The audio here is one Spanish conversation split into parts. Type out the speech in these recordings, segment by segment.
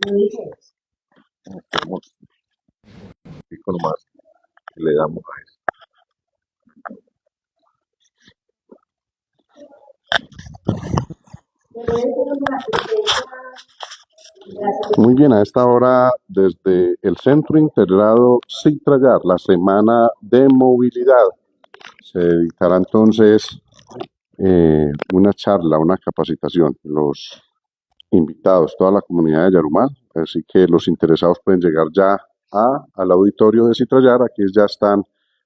Tenemos pico nomás que le damos a eso. Muy bien, a esta hora desde el Centro Integrado Citrallar, la Semana de Movilidad, se dictará entonces una charla, una capacitación. Los invitados, toda la comunidad de Yarumal, así que los interesados pueden llegar ya al auditorio de Citrallar. Aquí ya están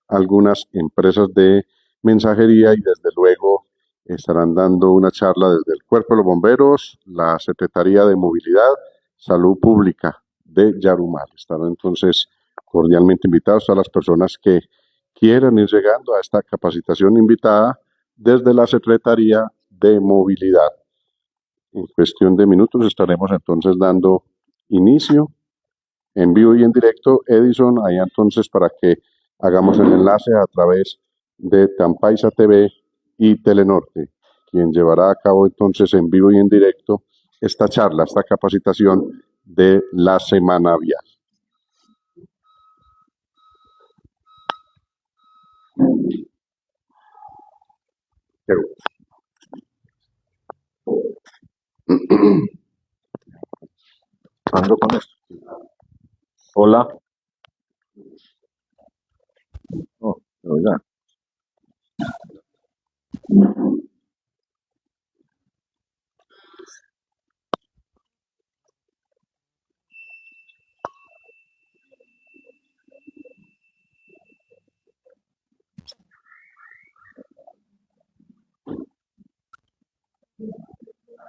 algunas empresas de mensajería y desde luego estarán dando una charla desde el Cuerpo de los Bomberos, la Secretaría de Movilidad, Salud Pública de Yarumal. Estarán entonces cordialmente invitados a las personas que quieran ir llegando a esta capacitación invitada desde la Secretaría de Movilidad. En cuestión de minutos estaremos entonces dando inicio en vivo y en directo. Edison, allá entonces para que hagamos el enlace a través de Tampaisa TV y Telenorte, quien llevará a cabo entonces en vivo y en directo esta charla, esta capacitación de la Semana Vial. Ando con esto. Hola. Oh, oiga.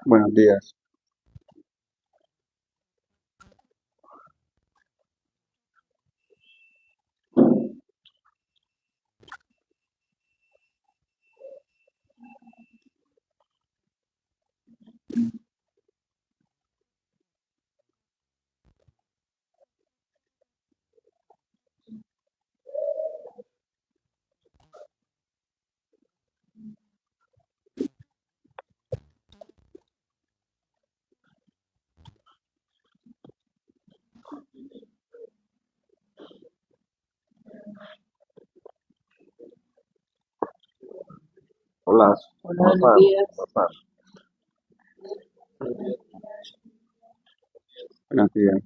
Buenos días. Hola. Hola, buenos días. Buenos días.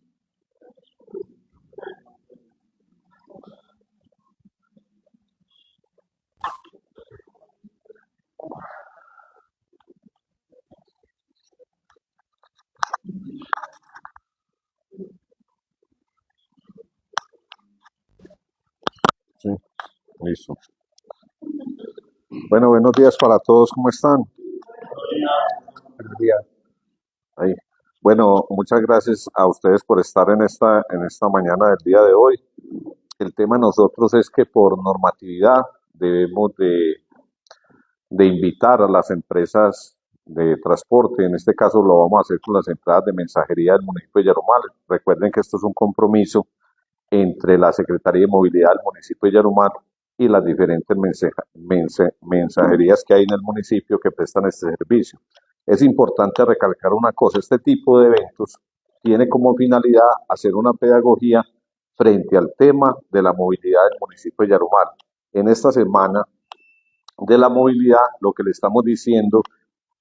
Sí, listo. Bueno, buenos días para todos, ¿cómo están? Buenos días. Ahí. Bueno, muchas gracias a ustedes por estar en esta mañana del día de hoy. El tema de nosotros es que por normatividad debemos de invitar a las empresas de transporte, en este caso lo vamos a hacer con las empresas de mensajería del municipio de Yarumal. Recuerden que esto es un compromiso entre la Secretaría de Movilidad del municipio de Yarumal y las diferentes mensajerías que hay en el municipio que prestan este servicio. Es importante recalcar una cosa: este tipo de eventos tiene como finalidad hacer una pedagogía frente al tema de la movilidad del municipio de Yarumal. En esta semana de la movilidad, lo que le estamos diciendo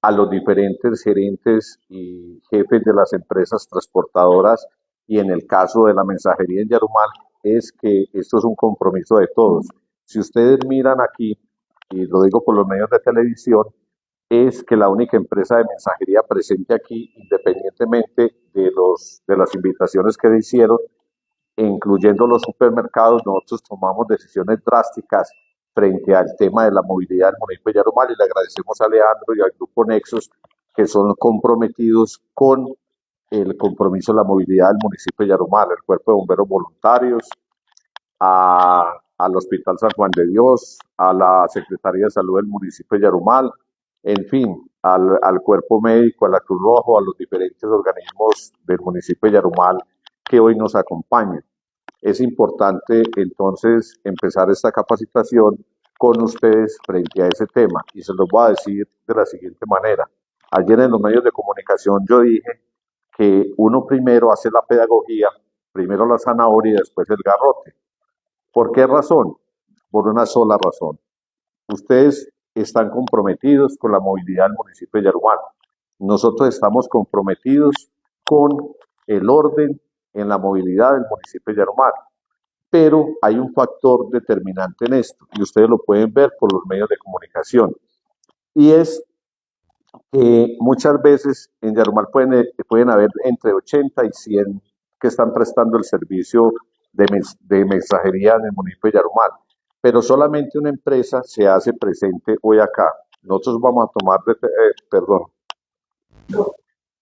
a los diferentes gerentes y jefes de las empresas transportadoras y en el caso de la mensajería en Yarumal es que esto es un compromiso de todos. Si ustedes miran aquí, y lo digo por los medios de televisión, es que la única empresa de mensajería presente aquí, independientemente de las invitaciones que le hicieron, incluyendo los supermercados, nosotros tomamos decisiones drásticas frente al tema de la movilidad del municipio de Yarumal y le agradecemos a Leandro y al Grupo Nexos que son comprometidos con el compromiso de la movilidad del municipio de Yarumal, el Cuerpo de Bomberos Voluntarios, al Hospital San Juan de Dios, a la Secretaría de Salud del municipio de Yarumal, en fin, al Cuerpo Médico, a la Cruz Roja, a los diferentes organismos del municipio de Yarumal que hoy nos acompañan. Es importante entonces empezar esta capacitación con ustedes frente a ese tema y se los voy a decir de la siguiente manera. Ayer en los medios de comunicación yo dije que uno primero hace la pedagogía, primero la zanahoria y después el garrote. ¿Por qué razón? Por una sola razón. Ustedes están comprometidos con la movilidad del municipio de Yarumal. Nosotros estamos comprometidos con el orden en la movilidad del municipio de Yarumal. Pero hay un factor determinante en esto, y ustedes lo pueden ver por los medios de comunicación, y es que muchas veces en Yarumal pueden haber entre 80 y 100 que están prestando el servicio de mensajería en el municipio de Yarumal, pero solamente una empresa se hace presente hoy acá. Nosotros vamos a tomar, perdón,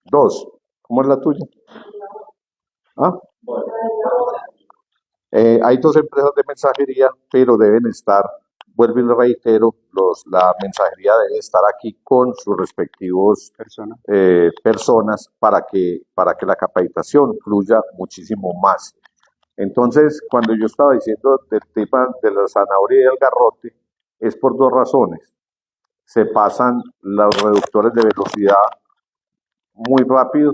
dos. ¿Cómo es la tuya? ¿Ah? Hay dos empresas de mensajería, pero deben estar, vuelvo y le reitero, la mensajería debe estar aquí con sus respectivos Persona. personas para que la capacitación fluya muchísimo más. Entonces, cuando yo estaba diciendo del tema de la zanahoria y el garrote, es por dos razones. Se pasan los reductores de velocidad muy rápido,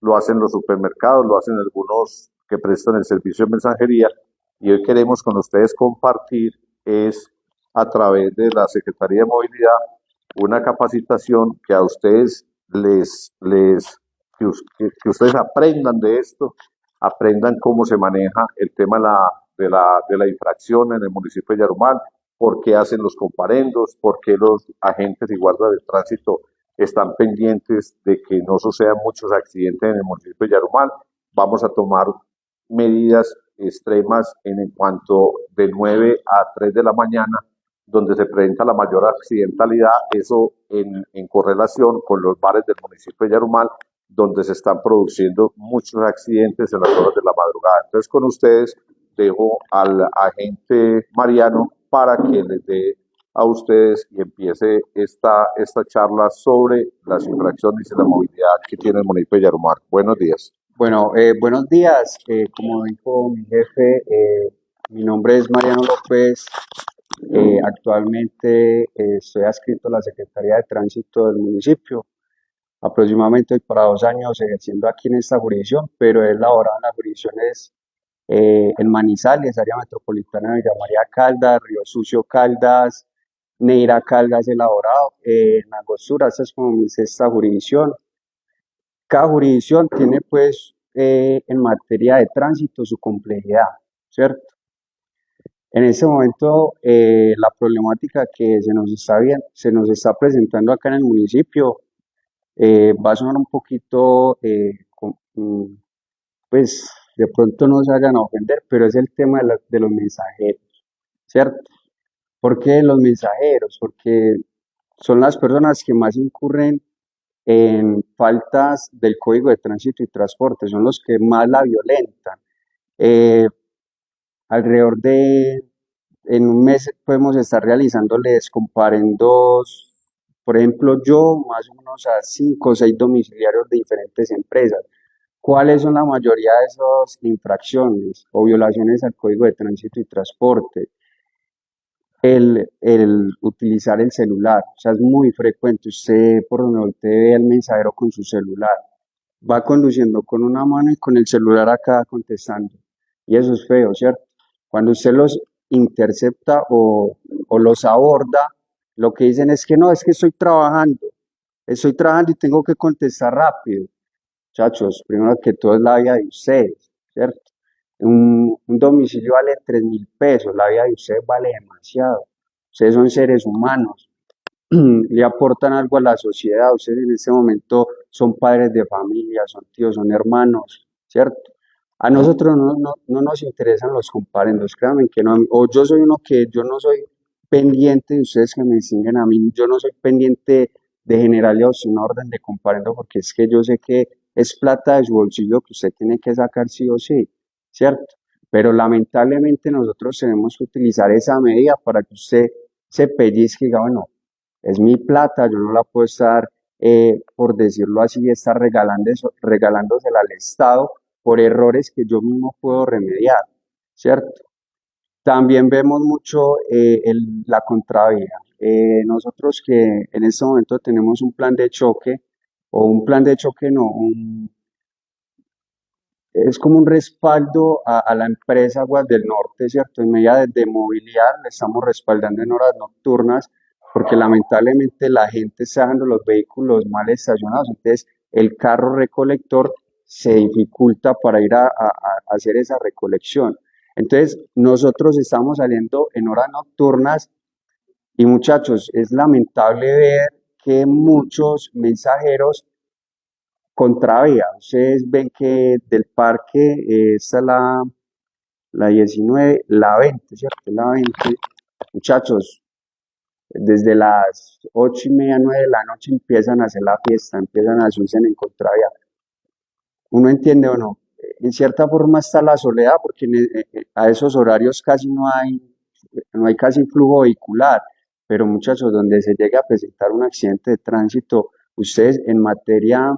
lo hacen los supermercados, lo hacen algunos que prestan el servicio de mensajería, y hoy queremos con ustedes compartir es a través de la Secretaría de Movilidad una capacitación que a ustedes que ustedes aprendan de esto, aprendan cómo se maneja el tema de la infracción en el municipio de Yarumal, por qué hacen los comparendos, por qué los agentes y guardas de tránsito están pendientes de que no sucedan muchos accidentes en el municipio de Yarumal. Vamos a tomar medidas extremas en cuanto de 9 a 3 de la mañana, donde se presenta la mayor accidentalidad, eso en correlación con los bares del municipio de Yarumal, donde se están produciendo muchos accidentes en las horas de la madrugada. Entonces, con ustedes dejo al agente Mariano para que les dé a ustedes y empiece esta charla sobre las infracciones y la movilidad que tiene el municipio de Yarumal. Buenos días. Bueno, buenos días. Como dijo mi jefe, mi nombre es Mariano López. Actualmente estoy adscrito a la Secretaría de Tránsito del municipio. Aproximadamente hoy para 2 años ejerciendo aquí en esta jurisdicción, pero he laborado en las jurisdicciones en Manizales, área metropolitana de Villa María Caldas, Río Sucio Caldas, Neira Caldas he elaborado. En Angostura, esta es como mi sexta jurisdicción. Cada jurisdicción tiene pues en materia de tránsito su complejidad, ¿cierto? En este momento la problemática que se nos está presentando acá en el municipio va a sonar un poquito, pues de pronto no se vayan a ofender, pero es el tema de los mensajeros, ¿cierto? ¿Por qué los mensajeros? Porque son las personas que más incurren en faltas del Código de Tránsito y Transporte, son los que más la violentan. Eh, alrededor de, en un mes podemos estar realizándoles comparendos, por ejemplo, yo más o menos a 5 o 6 domiciliarios de diferentes empresas. ¿Cuáles son la mayoría de esas infracciones o violaciones al Código de Tránsito y Transporte? El utilizar el celular, o sea, es muy frecuente. Usted por donde voltee ve al mensajero con su celular, va conduciendo con una mano y con el celular acá contestando. Y eso es feo, ¿cierto? Cuando usted los intercepta o los aborda, lo que dicen es que no, es que estoy trabajando y tengo que contestar rápido. Muchachos, primero que todo es la vida de ustedes, ¿cierto? Un domicilio vale 3.000 pesos, la vida de ustedes vale demasiado. Ustedes son seres humanos, le aportan algo a la sociedad. Ustedes en este momento son padres de familia, son tíos, son hermanos, ¿cierto? A nosotros no nos interesan los comparendos, créanme que no. O yo soy uno que yo no soy pendiente de ustedes que me siguen a mí, yo no soy pendiente de generarle a usted una orden de comparendo, porque es que yo sé que es plata de su bolsillo que usted tiene que sacar sí o sí, ¿cierto? Pero lamentablemente nosotros tenemos que utilizar esa medida para que usted se pellizque y diga, bueno, es mi plata, yo no la puedo estar, por decirlo así, estar regalándosela al Estado por errores que yo mismo puedo remediar, ¿cierto? También vemos mucho la contravía. Nosotros que en este momento tenemos un plan de choque, o un plan de choque no, es como un respaldo a la empresa Aguas del Norte, ¿cierto? En medida de movilidad le estamos respaldando en horas nocturnas porque lamentablemente la gente está dejando los vehículos mal estacionados, entonces el carro recolector se dificulta para ir a hacer esa recolección. Entonces nosotros estamos saliendo en horas nocturnas y muchachos, es lamentable ver que muchos mensajeros contravía. Ustedes ven que del parque está la 19, la 20, ¿cierto? La 20. Muchachos, desde las 8:30, 9 de la noche empiezan a hacer la fiesta, empiezan a subirse en contravía. ¿Uno entiende o no? En cierta forma está la soledad porque a esos horarios casi no hay casi flujo vehicular, pero muchachos, donde se llega a presentar un accidente de tránsito, ustedes en materia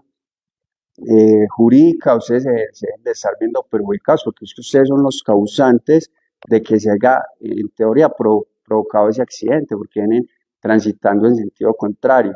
jurídica, ustedes se deben de estar viendo perjudicados porque es que ustedes son los causantes de que se haya, en teoría, provocado ese accidente porque vienen transitando en sentido contrario.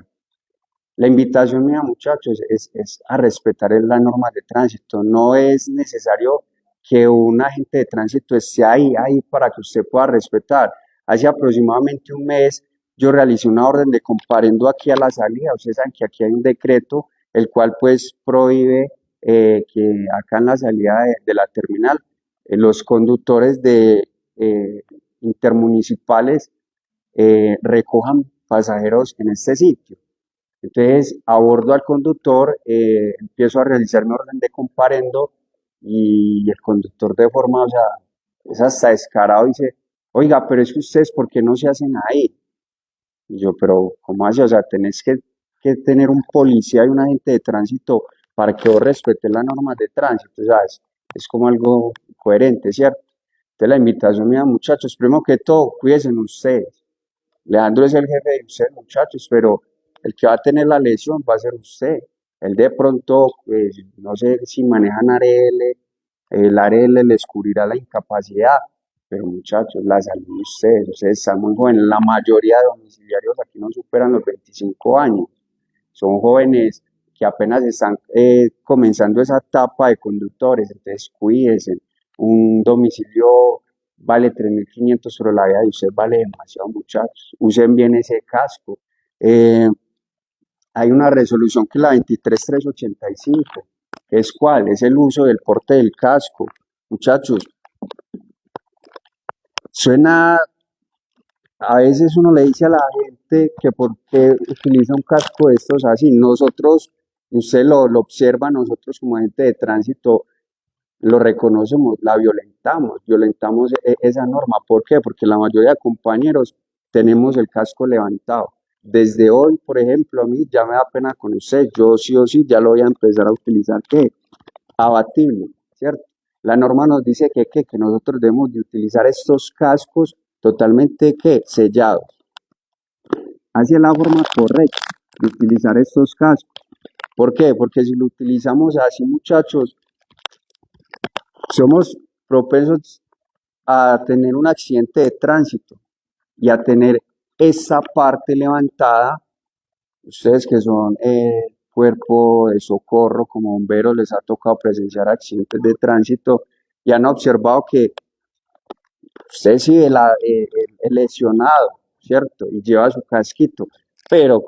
La invitación mía, muchachos, es a respetar las normas de tránsito. No es necesario que un agente de tránsito esté ahí para que usted pueda respetar. Hace aproximadamente un mes yo realicé una orden de comparendo aquí a la salida. Ustedes saben que aquí hay un decreto el cual pues prohíbe que acá en la salida de la terminal los conductores de intermunicipales recojan pasajeros en este sitio. Entonces, abordo al conductor, empiezo a realizar mi orden de comparendo y el conductor de forma, o sea, es hasta descarado, dice, oiga, pero es que ustedes, ¿por qué no se hacen ahí? Y yo, pero, ¿cómo hace? O sea, tenés que tener un policía y un agente de tránsito para que vos respetes las normas de tránsito, o sea, es como algo coherente, ¿cierto? Entonces, la invitación mía, muchachos, primero que todo, cuídense ustedes. Leandro es el jefe de ustedes, muchachos, pero el que va a tener la lesión va a ser usted. Él de pronto, pues, no sé si manejan ARL, el ARL les cubrirá la incapacidad, pero muchachos, la salud de ustedes están muy jóvenes. La mayoría de domiciliarios aquí no superan los 25 años. Son jóvenes que apenas están comenzando esa etapa de conductores, entonces cuídense. Un domicilio vale 3.500, pero la vida de usted vale demasiado, muchachos. Usen bien ese casco. Eh, Hay una resolución que es la 23385. ¿Es cuál? Es el uso del porte del casco. Muchachos, suena, a veces uno le dice a la gente que por qué utiliza un casco de estos así. Nosotros, usted lo observa, nosotros como agente de tránsito lo reconocemos, la violentamos esa norma. ¿Por qué? Porque la mayoría de compañeros tenemos el casco levantado. Desde hoy, por ejemplo, a mí ya me da pena con usted, yo sí o sí ya lo voy a empezar a utilizar, ¿qué? Abatible, ¿cierto? La norma nos dice que nosotros debemos de utilizar estos cascos totalmente, ¿qué? Sellados. Así es la forma correcta de utilizar estos cascos. ¿Por qué? Porque si lo utilizamos así, muchachos, somos propensos a tener un accidente de tránsito y a tener esa parte levantada. Ustedes que son cuerpo de socorro como bomberos les ha tocado presenciar accidentes de tránsito y han observado que usted sí ve el lesionado, ¿cierto? Y lleva su casquito, pero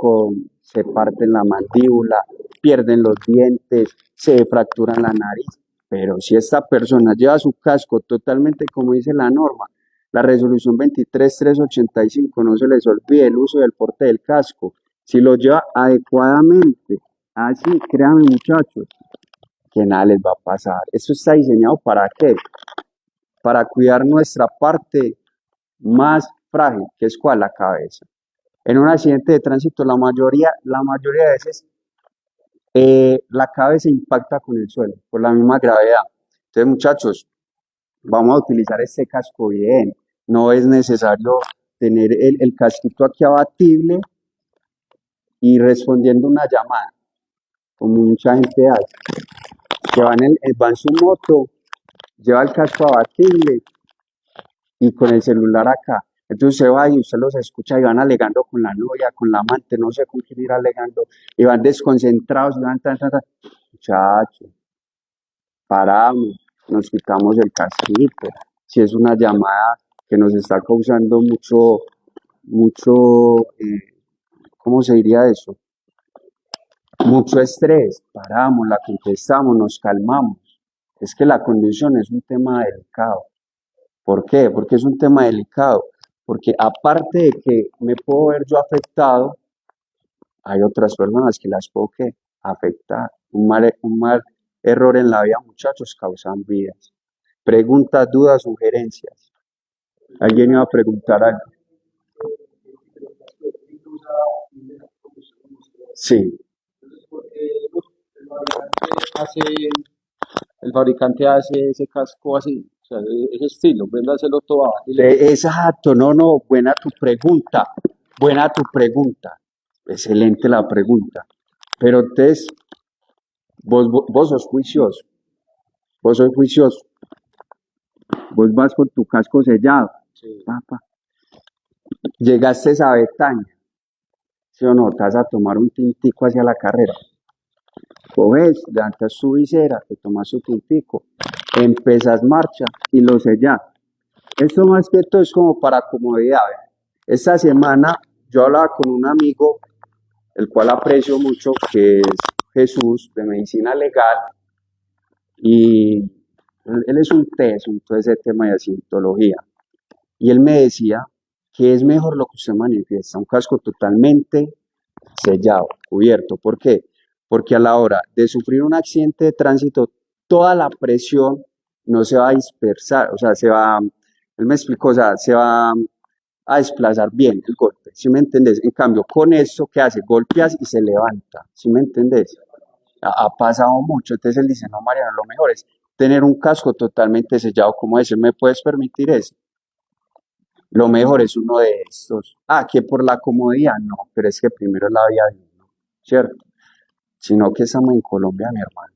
se parten la mandíbula, pierden los dientes, se fracturan la nariz. Pero si esta persona lleva su casco totalmente como dice la norma, la resolución 23385, no se les olvide el uso del porte del casco. Si lo lleva adecuadamente, así, créanme muchachos, que nada les va a pasar. Esto está diseñado ¿para qué? Para cuidar nuestra parte más frágil, que es cuál, la cabeza. En un accidente de tránsito, la mayoría de veces la cabeza impacta con el suelo por la misma gravedad. Entonces, muchachos, vamos a utilizar este casco bien. No es necesario tener el casquito aquí abatible y respondiendo una llamada, como mucha gente hace, que va en su moto, lleva el casco abatible y con el celular acá. Entonces se va y usted los escucha y van alegando con la novia, con la amante, no sé con quién ir alegando, y van desconcentrados, y van tan. Muchachos, paramos, nos quitamos el casquito. Si es una llamada que nos está causando ¿cómo se diría eso? Mucho estrés, paramos, la contestamos, nos calmamos. Es que la conducción es un tema delicado. ¿Por qué? Porque es un tema delicado. Porque aparte de que me puedo ver yo afectado, hay otras personas que las puedo ¿qué? Afectar. Un mal error en la vida, muchachos, causan vidas. Preguntas, dudas, sugerencias. ¿Alguien iba a preguntar algo? Sí. hace, el fabricante hace ese casco así, o sea, ese estilo, véndaselo todo abajo y le Exacto, no, no, buena tu pregunta, excelente la pregunta, pero entonces vos sos juicioso, vos sos juicioso, vos vas con tu casco sellado, sí, papá, llegaste a Betania, ¿sí o no? Te vas a tomar un tintico hacia la carrera, coges, levantas tu visera, te tomas tu tintico, empezas marcha y lo sellas. Esto más que todo es como para comodidad. Esta semana yo hablaba con un amigo, el cual aprecio mucho, que es Jesús, de medicina legal, y él es un teso en todo ese tema de cientología. Y él me decía que es mejor lo que usted manifiesta, un casco totalmente sellado, cubierto. ¿Por qué? Porque a la hora de sufrir un accidente de tránsito, toda la presión no se va a dispersar, o sea, él me explicó, o sea, se va a desplazar bien el golpe, ¿sí me entendés? En cambio, con eso, ¿qué hace? Golpeas y se levanta, ¿sí me entendés? Ha pasado mucho, entonces él dice, no, Mariano, lo mejor es tener un casco totalmente sellado como ese, ¿me puedes permitir eso? Lo mejor es uno de estos. Ah, que por la comodidad, no, pero es que primero es la vida de uno, ¿cierto? Sino que estamos en Colombia, mi hermano.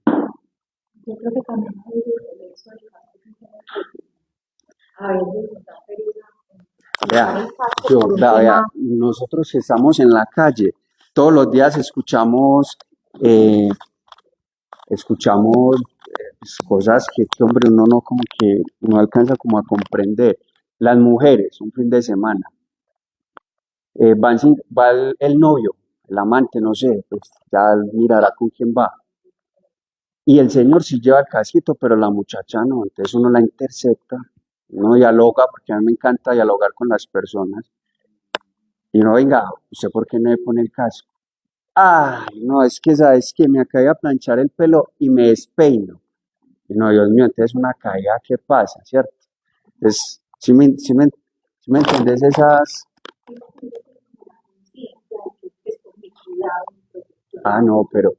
Yo creo que también hay el hecho de que a veces nos da pereza Vea, usar el casco por un vea, tema. nosotros estamos en la calle, todos los días escuchamos pues, cosas que, hombre, uno no como que no alcanza como a comprender. Las mujeres, un fin de semana, va el novio, el amante, no sé, pues ya mirará con quién va. Y el señor sí lleva el casquito, pero la muchacha no, entonces uno la intercepta, uno dialoga, porque a mí me encanta dialogar con las personas, y uno, venga, ¿usted por qué no le pone el casco? Ay, no, es que sabes que me acabé de planchar el pelo y me despeino. Y no, Dios mío, entonces una caída, ¿qué pasa, cierto? Entonces, si me entendés esas, no, pero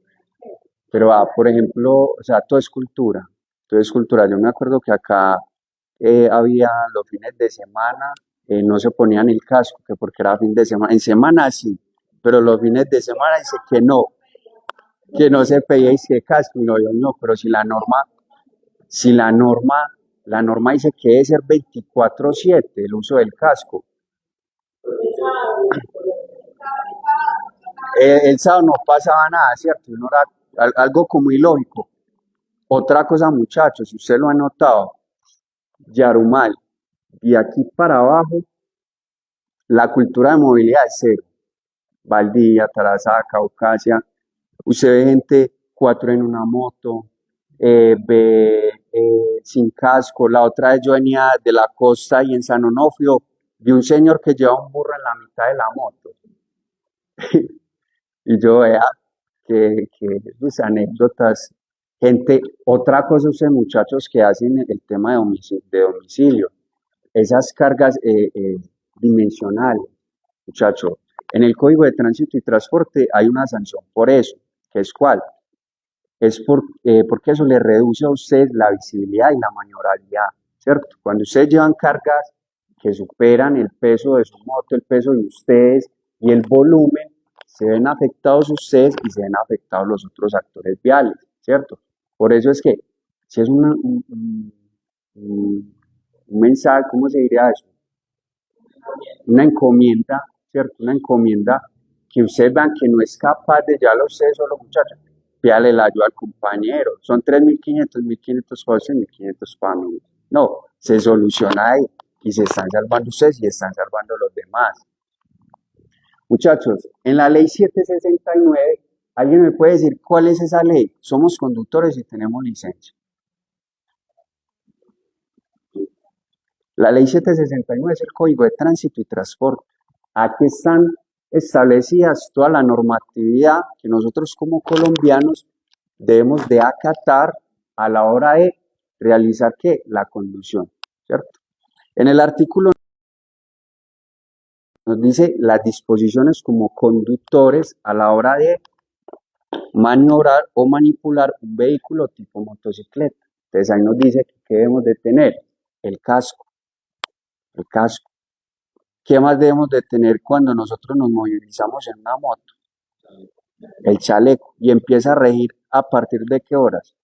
por ejemplo, o sea, todo es cultura. Yo me acuerdo que acá había los fines de semana, no se ponían el casco, que porque era fin de semana, en semana sí, pero los fines de semana dice que no se pedía ese casco, y no, yo no, pero si la norma dice que debe ser 24/7 el uso del casco. El sábado no pasaba nada, ¿cierto? Uno era algo como ilógico. Otra cosa, muchachos, si usted lo ha notado, Yarumal, y aquí para abajo, la cultura de movilidad es cero. Valdivia, Tarazá, Caucasia, usted ve gente, cuatro en una moto, ve sin casco. La otra vez yo venía de la costa y en San Onofrio vi un señor que lleva un burro en la mitad de la moto. Y yo vea que sus anécdotas, gente, otra cosa ustedes muchachos que hacen el tema de domicilio, esas cargas dimensionales, muchachos, en el Código de Tránsito y Transporte hay una sanción por eso, que es cuál, porque eso le reduce a ustedes la visibilidad y la maniobrabilidad, ¿cierto? Cuando ustedes llevan cargas que superan el peso de su moto, el peso de ustedes y el volumen, se ven afectados ustedes y se ven afectados los otros actores viales, ¿cierto? Por eso es que si es un mensaje, ¿cómo se diría eso? Una encomienda, ¿cierto? Una encomienda que ustedes vean que no es capaz de llevarlo a ustedes solo, muchachos. pídale la ayuda al compañero. Son 3.500, 1.500 para usted, 1.500 para mí. No, se soluciona ahí y se están salvando ustedes y están salvando los demás. Muchachos, en la ley 769, ¿alguien me puede decir cuál es esa ley? Somos conductores y tenemos licencia. La ley 769 es el Código de Tránsito y Transporte. Aquí están establecidas toda la normatividad que nosotros como colombianos debemos de acatar a la hora de realizar ¿qué? La conducción, ¿cierto? En el artículo nos dice las disposiciones como conductores a la hora de maniobrar o manipular un vehículo tipo motocicleta. Entonces ahí nos dice que debemos de tener el casco, el casco. ¿Qué más debemos de tener cuando nosotros nos movilizamos en una moto? El chaleco. Y empieza a regir a partir de qué horas?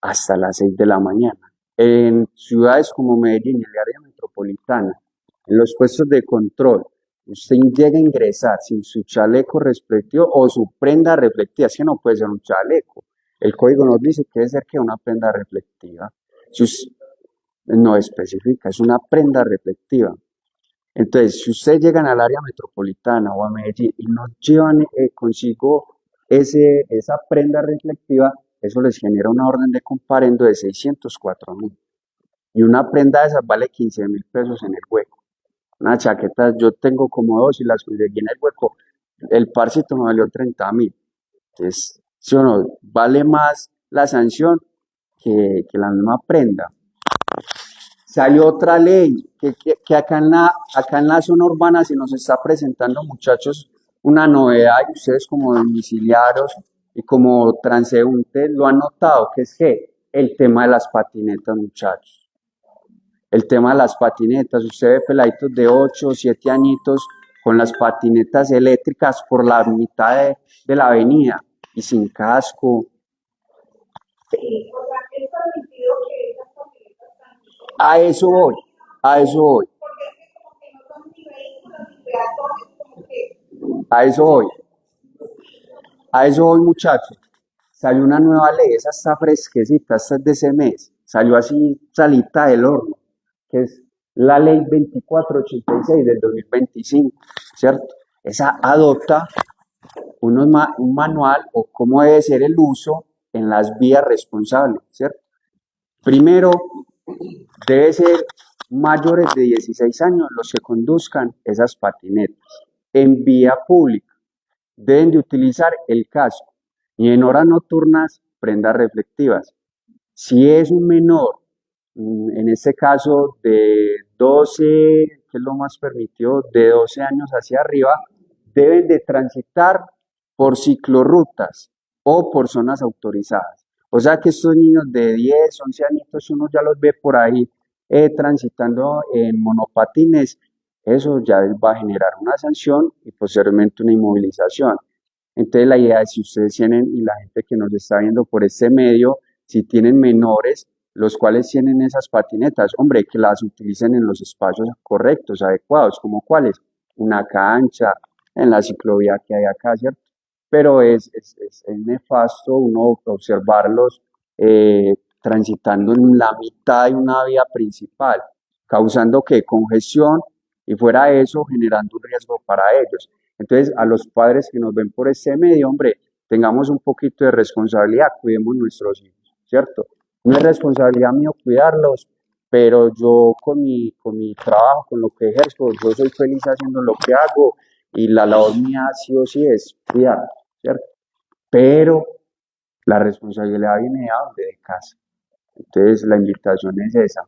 Hasta las 6 de la mañana. En ciudades como Medellín y el área metropolitana, en los puestos de control, usted llega a ingresar sin su chaleco respectivo o su prenda reflectiva, es que no puede ser un chaleco. El código nos dice que debe ser que una prenda reflectiva. Si usted, no especifica, es una prenda reflectiva. Entonces, si ustedes llegan al área metropolitana o a Medellín y no llevan consigo esa prenda reflectiva, eso les genera una orden de comparendo de 604.000. Y una prenda de esas vale 15.000 pesos en el hueco. Una chaqueta, yo tengo como dos y las conseguí en el hueco. El parcito me valió 30.000. Entonces, ¿sí o no? Vale más la sanción que la misma prenda. Salió otra ley que acá en la zona urbana se nos está presentando, muchachos, una novedad y ustedes como domiciliarios y como transeúntes lo han notado, que es que el tema de las patinetas, muchachos. El tema de las patinetas, usted ve peladitos de 8 o 7 añitos con las patinetas eléctricas por la mitad de la avenida y sin casco. Sí, o sea, es permitido que esas camionetas también, A eso voy, a eso voy, porque es que como que no son ni vehículos ni peatones, como que a eso voy. A eso voy, muchachos. Salió una nueva ley, esa está fresquecita, esta es de ese mes. Salió así, salita del horno, que es la ley 2486 del 2025, ¿cierto? Esa adopta un manual o cómo debe ser el uso en las vías responsables, ¿cierto? Primero, debe ser mayores de 16 años los que conduzcan esas patinetas en vía pública. Deben de utilizar el casco y en horas nocturnas prendas reflectivas. Si es un menor, en este caso de 12, que es lo más permitido, de 12 años hacia arriba, deben de transitar por ciclorrutas o por zonas autorizadas. O sea que estos niños de 10, 11 añitos, uno ya los ve por ahí transitando en monopatines, eso ya va a generar una sanción y posteriormente una inmovilización. Entonces la idea es si ustedes tienen, y la gente que nos está viendo por este medio, si tienen menores, los cuales tienen esas patinetas, hombre, que las utilicen en los espacios correctos, adecuados, como cuáles, una cancha, en la ciclovía que hay acá, ¿cierto? Pero es nefasto uno observarlos transitando en la mitad de una vía principal, causando que congestión y fuera de eso generando un riesgo para ellos. Entonces, a los padres que nos ven por este medio, hombre, tengamos un poquito de responsabilidad, cuidemos nuestros hijos, ¿cierto? No es responsabilidad mío cuidarlos, pero yo con mi trabajo, con lo que ejerzo, yo soy feliz haciendo lo que hago y la labor mía sí o sí es cuidar, ¿cierto? Pero la responsabilidad viene de dónde, de casa. Entonces, la invitación es esa.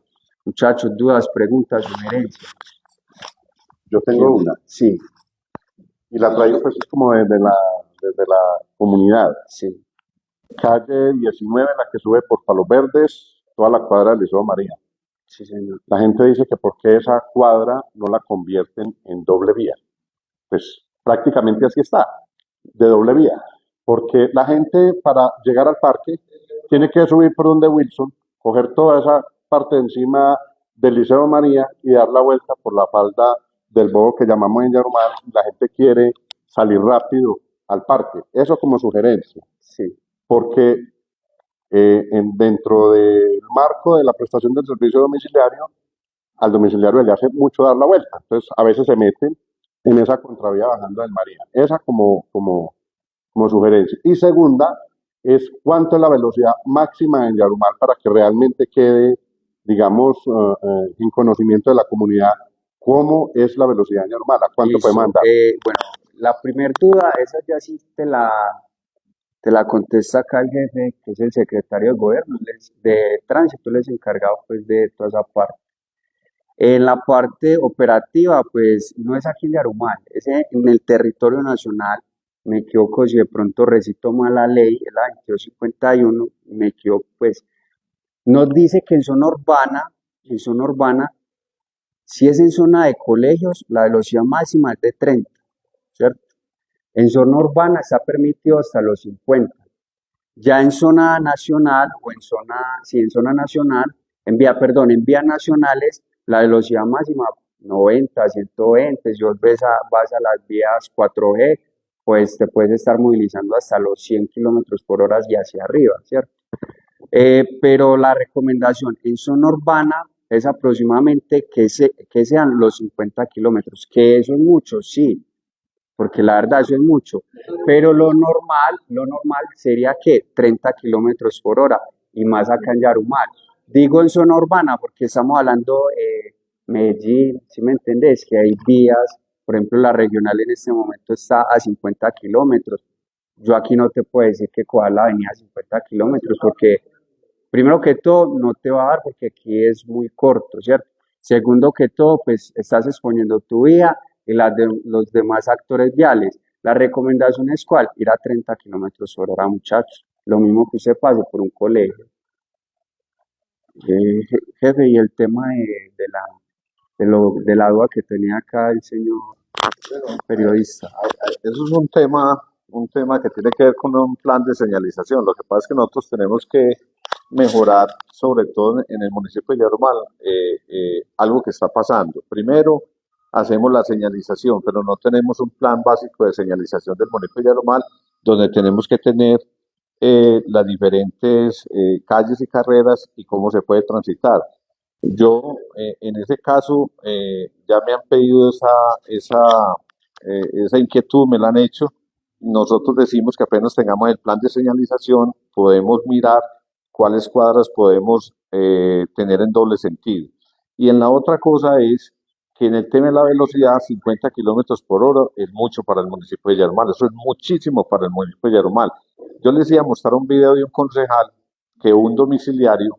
Muchachos, dudas, preguntas, sugerencias. Yo tengo una, Sí, y la traigo pues es como desde la comunidad. sí, Calle 19, la que sube por Palos Verdes, toda la cuadra del Liceo María. sí, señor. La gente dice que por qué esa cuadra no la convierten en doble vía. Pues prácticamente así está, de doble vía. Porque la gente para llegar al parque tiene que subir por donde Wilson, coger toda esa parte de encima del Liceo María y dar la vuelta por la falda del bogo que llamamos en Yarumar. La gente quiere salir rápido al parque. Eso como sugerencia, Sí, porque dentro del marco de la prestación del servicio domiciliario, al domiciliario le hace mucho dar la vuelta. Entonces, a veces se meten en esa contravía bajando del María. Esa como sugerencia. Y segunda, es cuánto es la velocidad máxima en Yarumal para que realmente quede, digamos, en conocimiento de la comunidad cómo es la velocidad en Yarumal, a cuánto puede listo. mandar. Bueno, la primera duda, esa ya sí te la contesta acá el jefe, que es el secretario de gobierno, de tránsito, él es encargado pues de toda esa parte. En la parte operativa, pues no es aquí en Yarumal, es en el territorio nacional. Me equivoco si de pronto recito mal la ley, es la 2251, me equivoco, pues nos dice que en zona urbana, si es en zona de colegios, la velocidad máxima es de 30, ¿cierto? En zona urbana está permitido hasta los 50. Ya en zona nacional o en zona nacional, en vías nacionales, la velocidad máxima 90, 120, si vos vas a las vías 4G, pues te puedes estar movilizando hasta los 100 kilómetros por hora y hacia arriba, ¿cierto? Pero la recomendación en zona urbana es aproximadamente que sean los 50 kilómetros, que eso es mucho, sí, porque la verdad eso es mucho, pero lo normal sería que 30 kilómetros por hora y más acá en Yarumal. Digo en zona urbana porque estamos hablando Medellín, ¿si me entendés? Que hay vías, por ejemplo, la regional en este momento está a 50 kilómetros. Yo aquí no te puedo decir que coja la avenida a 50 kilómetros porque primero que todo no te va a dar porque aquí es muy corto, ¿cierto? Segundo que todo, pues estás exponiendo tu vida y las de los demás actores viales. La recomendación es cuál, ir a 30 kilómetros por hora, muchachos. Lo mismo que usted pase por un colegio. Jefe, y el tema de la duda que tenía acá el señor periodista. Eso es un tema que tiene que ver con un plan de señalización. Lo que pasa es que nosotros tenemos que mejorar, sobre todo en el municipio de Yarumal, algo que está pasando. Primero, hacemos la señalización, pero no tenemos un plan básico de señalización del municipio de Yarumal, donde tenemos que tener las diferentes calles y carreras y cómo se puede transitar. Yo, en ese caso, ya me han pedido esa inquietud, me la han hecho. Nosotros decimos que apenas tengamos el plan de señalización, podemos mirar cuáles cuadras podemos tener en doble sentido. Y en la otra cosa es que en el tema de la velocidad, 50 kilómetros por hora es mucho para el municipio de Yarumal, eso es muchísimo para el municipio de Yarumal. Yo les iba a mostrar un video de un concejal que un domiciliario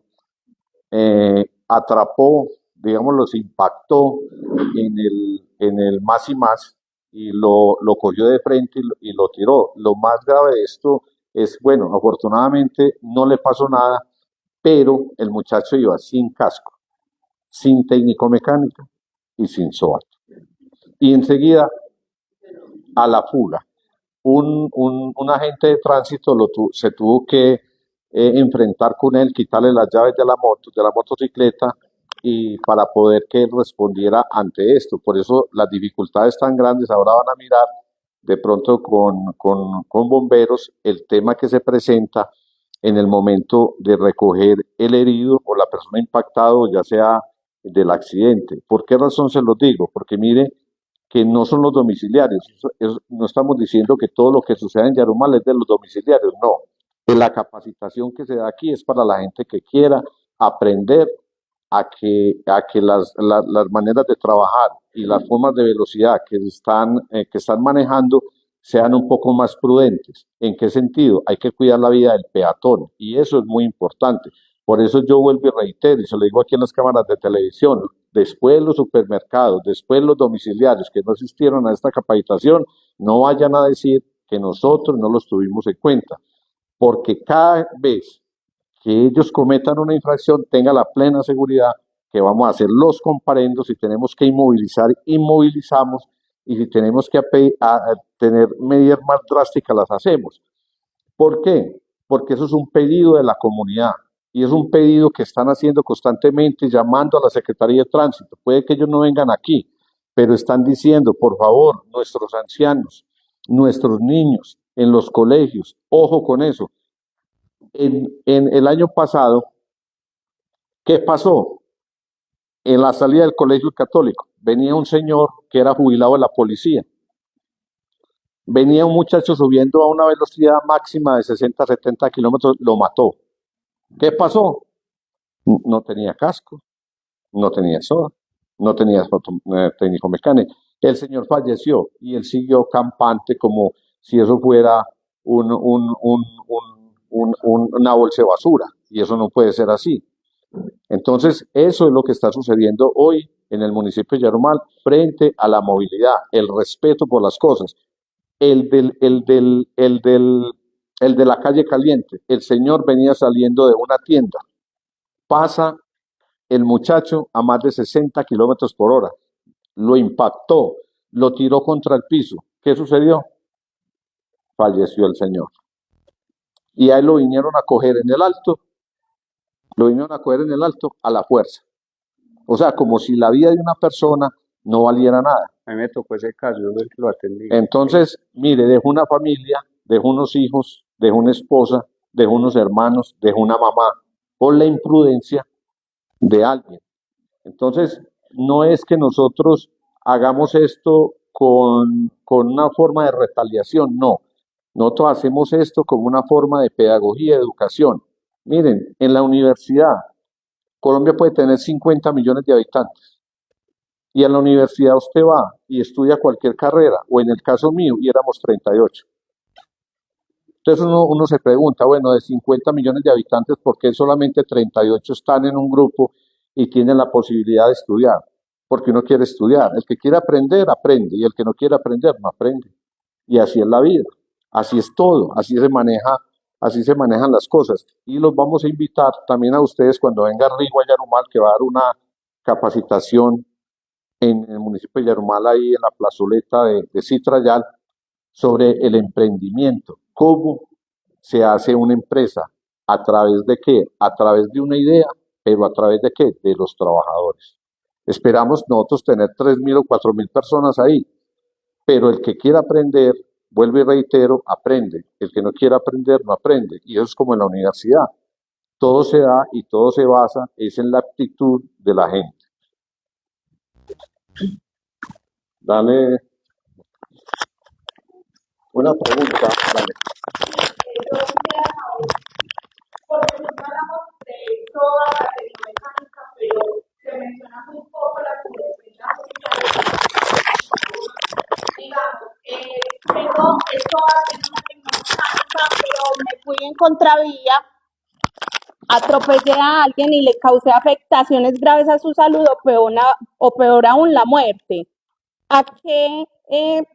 atrapó, digamos, los impactó en el más y lo cogió de frente y lo tiró. Lo más grave de esto es, bueno, afortunadamente no le pasó nada, pero el muchacho iba sin casco, sin técnico mecánico y sin SOAT. Y enseguida, a la fuga, un agente de tránsito se tuvo que enfrentar con él, quitarle las llaves de la motocicleta, y para poder que él respondiera ante esto. Por eso las dificultades tan grandes, ahora van a mirar de pronto con bomberos el tema que se presenta en el momento de recoger el herido o la persona impactada, ya sea del accidente. ¿Por qué razón se los digo? Porque mire que no son los domiciliarios. No estamos diciendo que todo lo que sucede en Yarumal es de los domiciliarios, no. La capacitación que se da aquí es para la gente que quiera aprender a que las maneras de trabajar y las formas de velocidad que están manejando sean un poco más prudentes. ¿En qué sentido? Hay que cuidar la vida del peatón y eso es muy importante. Por eso yo vuelvo y reitero, y se lo digo aquí en las cámaras de televisión, después los supermercados, después los domiciliarios que no asistieron a esta capacitación, no vayan a decir que nosotros no los tuvimos en cuenta, porque cada vez que ellos cometan una infracción, tenga la plena seguridad que vamos a hacer los comparendos. Si tenemos que inmovilizar, inmovilizamos, y si tenemos que tener medidas más drásticas, las hacemos. ¿Por qué? Porque eso es un pedido de la comunidad y es un pedido que están haciendo constantemente, llamando a la Secretaría de Tránsito. Puede que ellos no vengan aquí, pero están diciendo, por favor, nuestros ancianos, nuestros niños, en los colegios. Ojo con eso. En el año pasado, ¿qué pasó? En la salida del colegio católico, venía un señor que era jubilado de la policía. Venía un muchacho subiendo a una velocidad máxima de 60, 70 kilómetros, lo mató. ¿Qué pasó? No tenía casco, no tenía SOA, no tenía técnico mecánico. El señor falleció y él siguió campante como si eso fuera una bolsa de basura. Y eso no puede ser así. Entonces, eso es lo que está sucediendo hoy en el municipio de Yarumal frente a la movilidad, el respeto por las cosas. El de la calle caliente, el señor venía saliendo de una tienda, pasa el muchacho a más de 60 kilómetros por hora, lo impactó, lo tiró contra el piso. ¿Qué sucedió? Falleció el señor. Y ahí lo vinieron a coger en el alto, a la fuerza. O sea, como si la vida de una persona no valiera nada. A mí me tocó ese caso, yo soy el que lo atendí. Entonces, mire, dejó una familia, dejó unos hijos, dejó una esposa, dejó unos hermanos, dejó una mamá, por la imprudencia de alguien. Entonces, no es que nosotros hagamos esto con una forma de retaliación, no. Nosotros hacemos esto como una forma de pedagogía y educación. Miren, en la universidad, Colombia puede tener 50 millones de habitantes. Y en la universidad usted va y estudia cualquier carrera, o en el caso mío, y éramos 38. Entonces uno se pregunta, bueno, de 50 millones de habitantes, ¿por qué solamente 38 están en un grupo y tienen la posibilidad de estudiar? Porque uno quiere estudiar. El que quiere aprender, aprende, y el que no quiere aprender, no aprende. Y así es la vida, así es todo, así se manejan las cosas. Y los vamos a invitar también a ustedes cuando venga Rigo a Yarumal, que va a dar una capacitación en el municipio de Yarumal, ahí en la plazoleta de Citrayal, sobre el emprendimiento. ¿Cómo se hace una empresa? ¿A través de qué? A través de una idea, pero ¿a través de qué? De los trabajadores. Esperamos nosotros tener 3.000 o 4.000 personas ahí, pero el que quiera aprender, vuelvo y reitero, aprende. El que no quiera aprender, no aprende. Y eso es como en la universidad. Todo se da y todo se basa es en la actitud de la gente. Dale una pregunta, dale. Yo quisiera saber, porque siempre hablamos de toda la tecnomecánica, pero se menciona muy poco la competencia digamos, tengo esto haciendo una tecnomecánica, pero me fui en contravía, atropellé a alguien y le causé afectaciones graves a su salud o peor aún la muerte. ¿A qué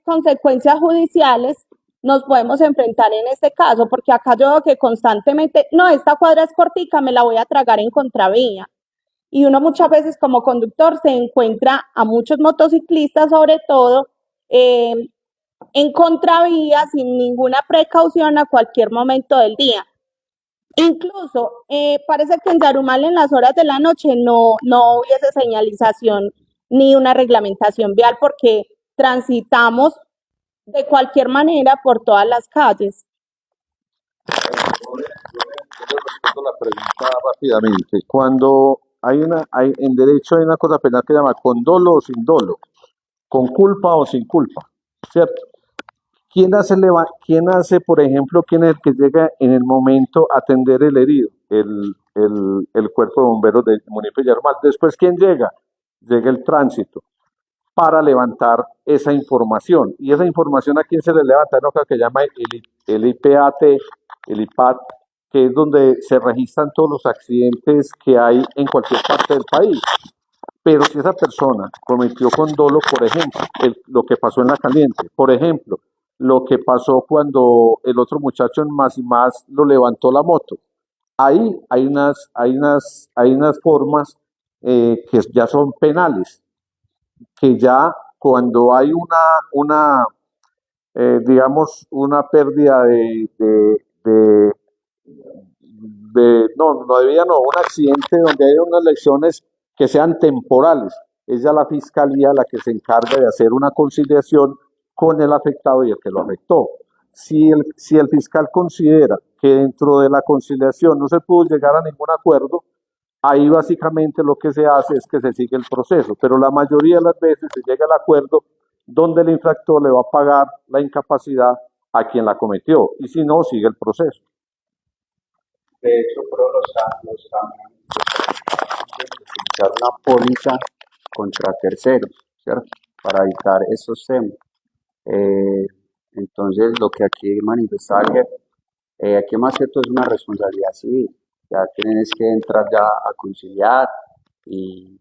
consecuencias judiciales nos podemos enfrentar en este caso? Porque acá yo veo que constantemente, no, esta cuadra es cortica, me la voy a tragar en contravía. Y uno muchas veces como conductor se encuentra a muchos motociclistas, sobre todo, en contravía sin ninguna precaución a cualquier momento del día. Incluso parece que en Yarumal en las horas de la noche no hubiese señalización ni una reglamentación vial porque transitamos de cualquier manera por todas las calles. Yo le respondo la pregunta rápidamente. Cuando en derecho hay una cosa penal que se llama con dolo o sin dolo, con culpa o sin culpa, ¿cierto? ¿Quién hace, por ejemplo, quién es el que llega en el momento a atender el herido? El cuerpo de bomberos del municipio de Yarumal. Después, ¿quién llega? Llega el tránsito para levantar esa información. Y esa información, ¿a quién se le levanta? No, que llama el IPAT, el IPAT, que es donde se registran todos los accidentes que hay en cualquier parte del país. Pero si esa persona cometió con dolo, por ejemplo, lo que pasó en La Caliente, por ejemplo, lo que pasó cuando el otro muchacho en Más y Más lo levantó la moto, ahí hay unas formas que ya son penales, que ya cuando hay digamos, una pérdida no debía, no, un accidente donde hay unas lesiones que sean temporales. Es ya la fiscalía la que se encarga de hacer una conciliación con el afectado y el que lo afectó. Si el fiscal considera que dentro de la conciliación no se pudo llegar a ningún acuerdo, ahí básicamente lo que se hace es que se sigue el proceso, pero la mayoría de las veces se llega al acuerdo donde el infractor le va a pagar la incapacidad a quien la cometió, y si no, sigue el proceso. De hecho, pero los camiones deben utilizar una póliza contra terceros, ¿cierto? Para evitar esos temas. Entonces, lo que aquí manifestaba el jefe, aquí más que todo es una responsabilidad civil. Ya tienes que entrar ya a conciliar y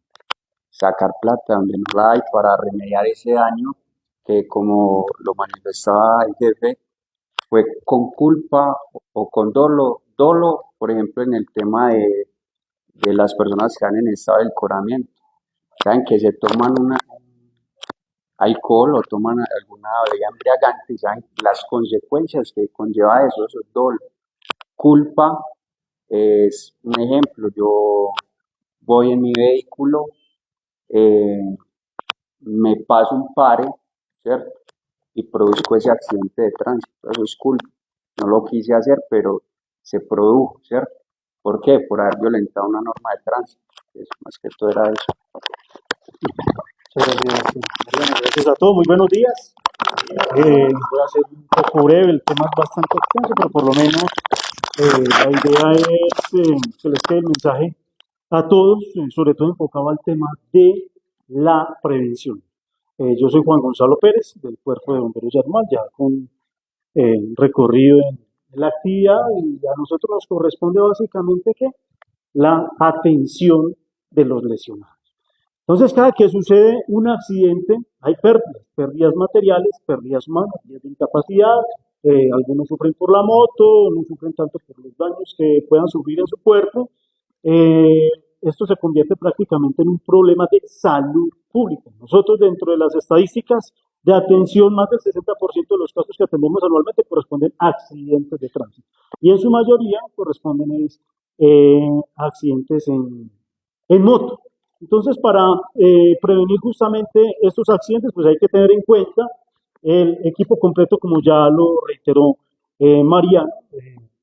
sacar plata donde no la hay para remediar ese daño que, como lo manifestaba el jefe, fue con culpa o con dolo, por ejemplo, en el tema de las personas que están en estado de encoramiento, saben que se toman alcohol o toman alguna bebida embriagante y saben las consecuencias que conlleva eso es dolo. Culpa es un ejemplo, yo voy en mi vehículo, eh, me paso un pare, ¿cierto? Y produzco ese accidente de tránsito, eso es culpa. No lo quise hacer, pero se produjo, ¿cierto? ¿Por qué? Por haber violentado una norma de tránsito. Más que todo era eso. Muchas gracias, Mariana. Gracias a todos. Muy buenos días. Voy a ser un poco breve, el tema es bastante extenso, pero por lo menos la idea es que les quede el mensaje a todos, sobre todo enfocado al tema de la prevención. Yo soy Juan Gonzalo Pérez, del Cuerpo de Bomberos Yarumal, ya con recorrido en la actividad, y a nosotros nos corresponde básicamente que la atención de los lesionados. Entonces, cada que sucede un accidente, hay pérdidas materiales, pérdidas humanas, pérdidas de incapacidad. Algunos sufren por la moto, no sufren tanto por los daños que puedan sufrir en su cuerpo. Esto se convierte prácticamente en un problema de salud pública. Nosotros, dentro de las estadísticas de atención, más del 60% de los casos que atendemos anualmente corresponden a accidentes de tránsito. Y en su mayoría corresponden a accidentes en moto. Entonces, para prevenir justamente estos accidentes, pues hay que tener en cuenta el equipo completo, como ya lo reiteró Mariana,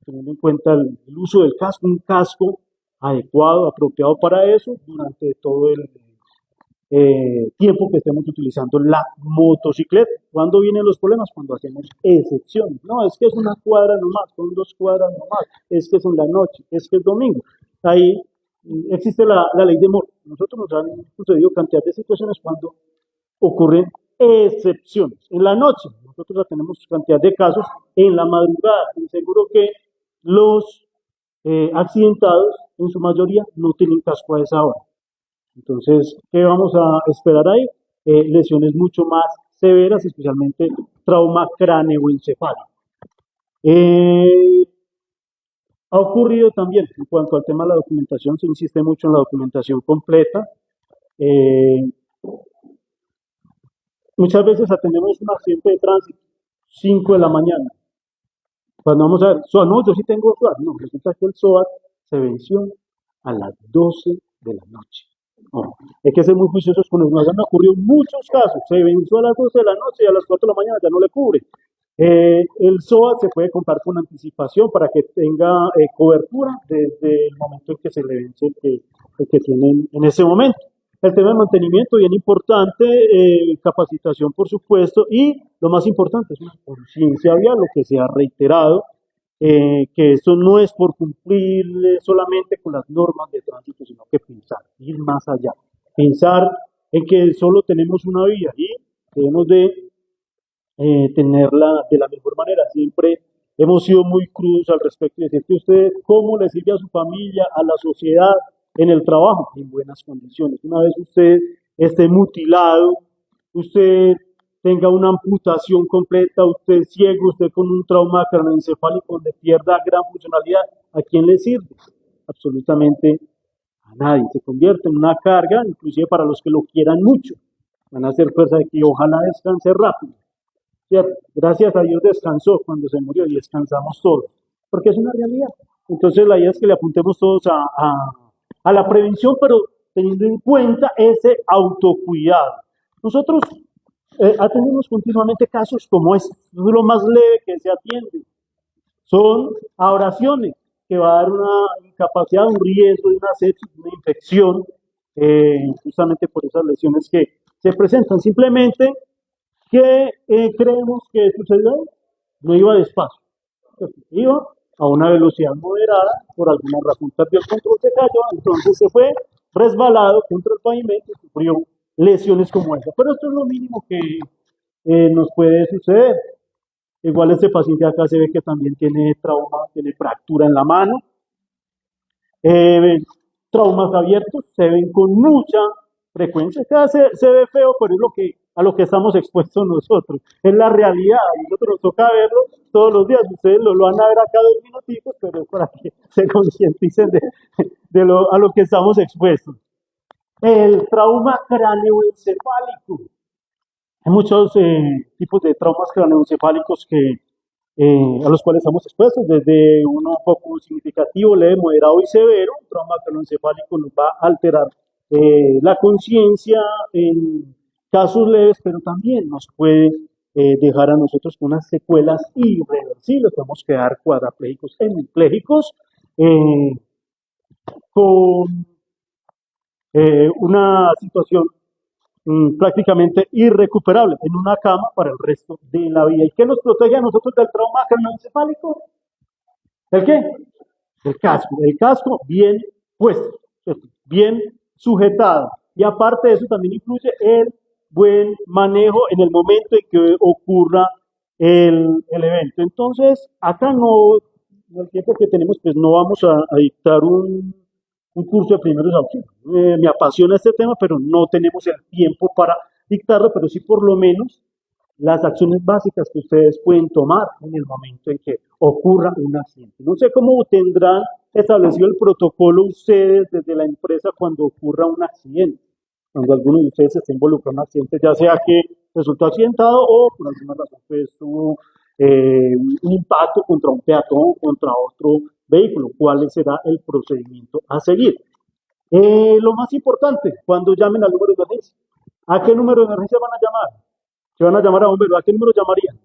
teniendo en cuenta el uso del casco, un casco adecuado, apropiado para eso, durante todo el tiempo que estemos utilizando la motocicleta. ¿Cuándo vienen los problemas? Cuando hacemos excepciones. No, es que es una cuadra nomás, son 2 cuadras nomás, es que es en la noche, es que es domingo. Ahí existe la ley de Moore. Nosotros nos han sucedido cantidad de situaciones cuando ocurren excepciones. En la noche, nosotros tenemos cantidad de casos, en la madrugada, y seguro que los accidentados, en su mayoría, no tienen casco a esa hora. Entonces, ¿qué vamos a esperar ahí? Lesiones mucho más severas, especialmente trauma cráneoencefálico. Ha ocurrido también, en cuanto al tema de la documentación, se insiste mucho en la documentación completa. Muchas veces atendemos un accidente de tránsito, 5 de la mañana. Cuando vamos a ver, SOAT, no, yo sí tengo SOAT. No, resulta que el SOAT se venció a las 12 de la noche. No, hay que ser muy juiciosos con eso. Nos han ocurrido muchos casos. Se venció a las 12 de la noche y a las 4 de la mañana ya no le cubre. El SOAT se puede comprar con anticipación para que tenga cobertura desde el momento en que se le vence el que tienen en ese momento. El tema de mantenimiento, bien importante, capacitación, por supuesto, y lo más importante es una conciencia vial, lo que se ha reiterado, que esto no es por cumplir solamente con las normas de tránsito, sino que pensar, ir más allá, pensar en que solo tenemos una vía y debemos de tenerla de la mejor manera. Siempre hemos sido muy crudos al respecto y decir que usted, ¿cómo le sirve a su familia, a la sociedad, en el trabajo? En buenas condiciones. Una vez usted esté mutilado, usted tenga una amputación completa, usted ciego, usted con un trauma craneoencefálico donde pierda gran funcionalidad, ¿a quién le sirve? Absolutamente a nadie. Se convierte en una carga, inclusive para los que lo quieran mucho. Van a hacer fuerza de que ojalá descanse rápido. ¿Cierto? Gracias a Dios descansó cuando se murió y descansamos todos, porque es una realidad. Entonces la idea es que le apuntemos todos a la prevención, pero teniendo en cuenta ese autocuidado. Nosotros atendemos continuamente casos como este. Es lo más leve que se atiende. Son a oraciones que va a dar una incapacidad, un riesgo de una sepsis, una infección, justamente por esas lesiones que se presentan. Simplemente que creemos que sucedió, no iba despacio, iba a una velocidad moderada, por alguna razón perdió el control, se cayó, entonces se fue resbalado contra el pavimento y sufrió lesiones como esa. Pero esto es lo mínimo que nos puede suceder. Igual este paciente acá se ve que también tiene trauma, tiene fractura en la mano. Traumas abiertos se ven con mucha frecuencia. Cada se ve feo, pero es a lo que estamos expuestos nosotros. Es la realidad. A nosotros nos toca verlo todos los días. Ustedes lo van a ver acá 2 minutitos, pero es para que se concienticen a lo que estamos expuestos. El trauma cráneoencefálico. Hay muchos tipos de traumas craneoencefálicos a los cuales estamos expuestos, desde uno poco significativo, leve, moderado y severo. Un trauma craneoencefálico nos va a alterar la conciencia en casos leves, pero también nos puede dejar a nosotros con unas secuelas irreversibles. Podemos quedar cuadraplégicos, hemipléjicos, con una situación prácticamente irrecuperable en una cama para el resto de la vida. ¿Y qué nos protege a nosotros del trauma craneoencefálico? ¿El qué? El casco. El casco bien puesto, bien sujetado. Y aparte de eso también incluye el buen manejo en el momento en que ocurra el evento. Entonces, acá en el tiempo que tenemos, pues no vamos a dictar un curso de primeros auxilios. Me apasiona este tema, pero no tenemos el tiempo para dictarlo, pero sí por lo menos las acciones básicas que ustedes pueden tomar en el momento en que ocurra un accidente. No sé cómo tendrán establecido el protocolo ustedes desde la empresa cuando ocurra un accidente, cuando alguno de ustedes esté involucrado en un accidente, ya sea que resultó accidentado o por alguna razón pues tuvo un impacto contra un peatón, contra otro vehículo. ¿Cuál será el procedimiento a seguir? Lo más importante, cuando llamen al número de emergencia. ¿A qué número de emergencia van a llamar? Si van a llamar a bomberos, ¿a qué número llamarían?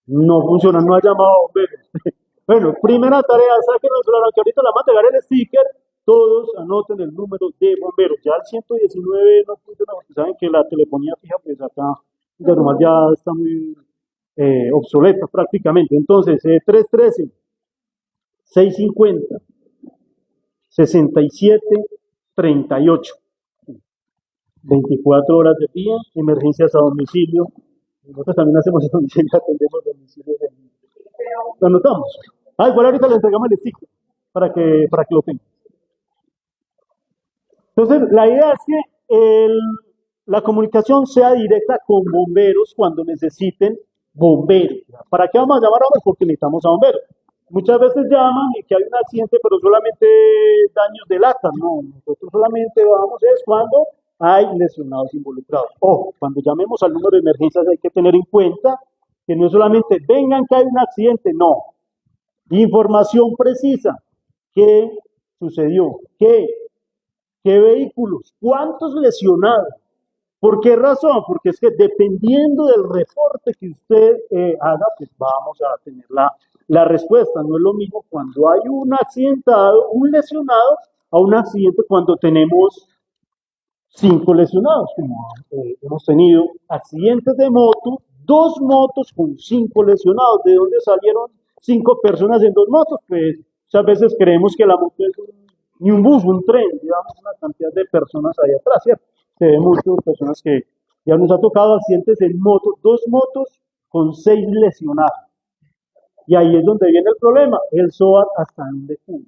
No funciona, no ha llamado a bomberos. Bueno, primera tarea, saquen el celular, que ahorita la van a pegar el sticker, todos anoten el número de bomberos. Ya el 119 no funciona porque saben que la telefonía fija, pues acá de normal ya está muy obsoleta prácticamente. Entonces, 313 650 6738. 24 horas de día, emergencias a domicilio. Nosotros también hacemos a domicilio, atendemos domicilio. Lo anotamos. Igual ahorita le entregamos el sticker para que lo tengan. Entonces, la idea es que la comunicación sea directa con bomberos cuando necesiten bomberos. ¿Para qué vamos a llamar a bomberos? Porque necesitamos a bomberos. Muchas veces llaman y que hay un accidente, pero solamente daños de lata. No, nosotros solamente vamos es cuando hay lesionados involucrados. Ojo, cuando llamemos al número de emergencias hay que tener en cuenta que no es solamente vengan que hay un accidente, no. Información precisa. ¿Qué sucedió? ¿Qué vehículos? ¿Cuántos lesionados? ¿Por qué razón? Porque es que dependiendo del reporte que usted haga, pues vamos a tener la respuesta. No es lo mismo cuando hay un accidentado, un lesionado, a un accidente cuando tenemos 5 lesionados. Como hemos tenido accidentes de moto, 2 motos con 5 lesionados. ¿De dónde salieron 5 personas en 2 motos? Pues muchas veces creemos que la moto es ni un bus, un tren, llevamos una cantidad de personas ahí atrás, ¿cierto? Se ven muchas personas que ya nos ha tocado accidentes en moto, 2 motos con 6 lesionados. Y ahí es donde viene el problema, el SOAT hasta dónde cubre.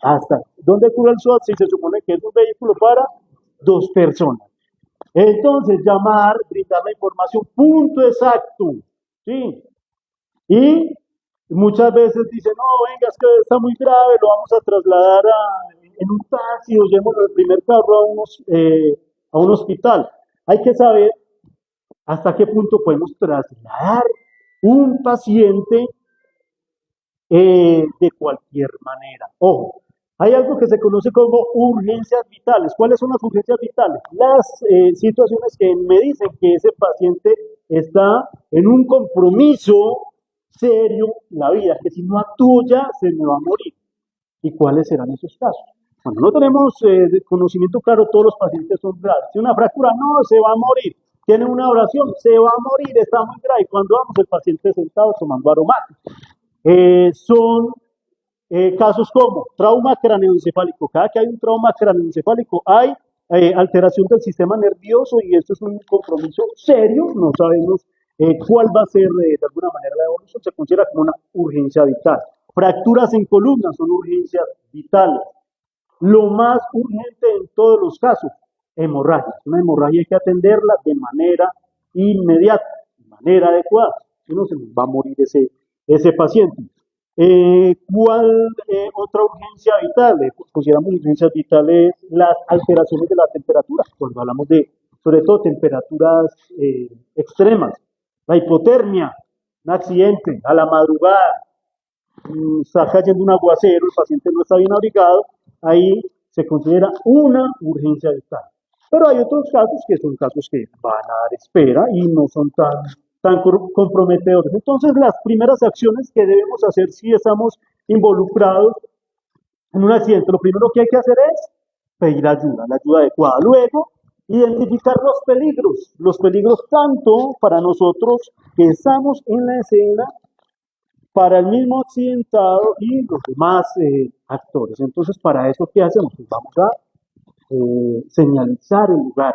¿Hasta dónde cubre el SOAT si se supone que es un vehículo para 2 personas? Entonces, llamar, brindar la información, punto exacto, ¿sí? Y muchas veces dicen, no, venga, es que está muy grave, lo vamos a trasladar en un taxi o llevemos el primer carro a un hospital. Hay que saber hasta qué punto podemos trasladar un paciente de cualquier manera. Ojo, Hay algo que se conoce como urgencias vitales. ¿Cuáles son las urgencias vitales? Las situaciones que me dicen que ese paciente está en un compromiso serio en la vida, que si no actúo ya se me va a morir. ¿Y cuáles serán esos casos? Cuando no tenemos conocimiento claro, todos los pacientes son graves. Si una fractura, no, se va a morir. Tiene una oración, se va a morir, está muy grave. Cuando vamos, el paciente sentado tomando aromáticos. Son casos como trauma craneoencefálico. Cada que hay un trauma craneoencefálico hay alteración del sistema nervioso y esto es un compromiso serio. No sabemos cuál va a ser de alguna manera la evolución. Se considera como una urgencia vital. Fracturas en columna son urgencias vitales. Lo más urgente en todos los casos, hemorragia. Una hemorragia hay que atenderla de manera inmediata, de manera adecuada. Si no, se nos va a morir ese paciente. ¿Cuál otra urgencia vital? Consideramos urgencias vitales las alteraciones de la temperatura, cuando hablamos de, sobre todo, temperaturas extremas. La hipotermia, un accidente a la madrugada, está cayendo un aguacero, el paciente no está bien abrigado, ahí se considera una urgencia vital. Pero hay otros casos que son casos que van a dar espera y no son tan comprometedores. Entonces, las primeras acciones que debemos hacer si estamos involucrados en un accidente, lo primero que hay que hacer es pedir ayuda, la ayuda adecuada. Luego, identificar los peligros tanto para nosotros que estamos en la escena, para el mismo accidentado y los demás actores. Entonces, para eso, ¿qué hacemos? Pues vamos a señalizar el lugar.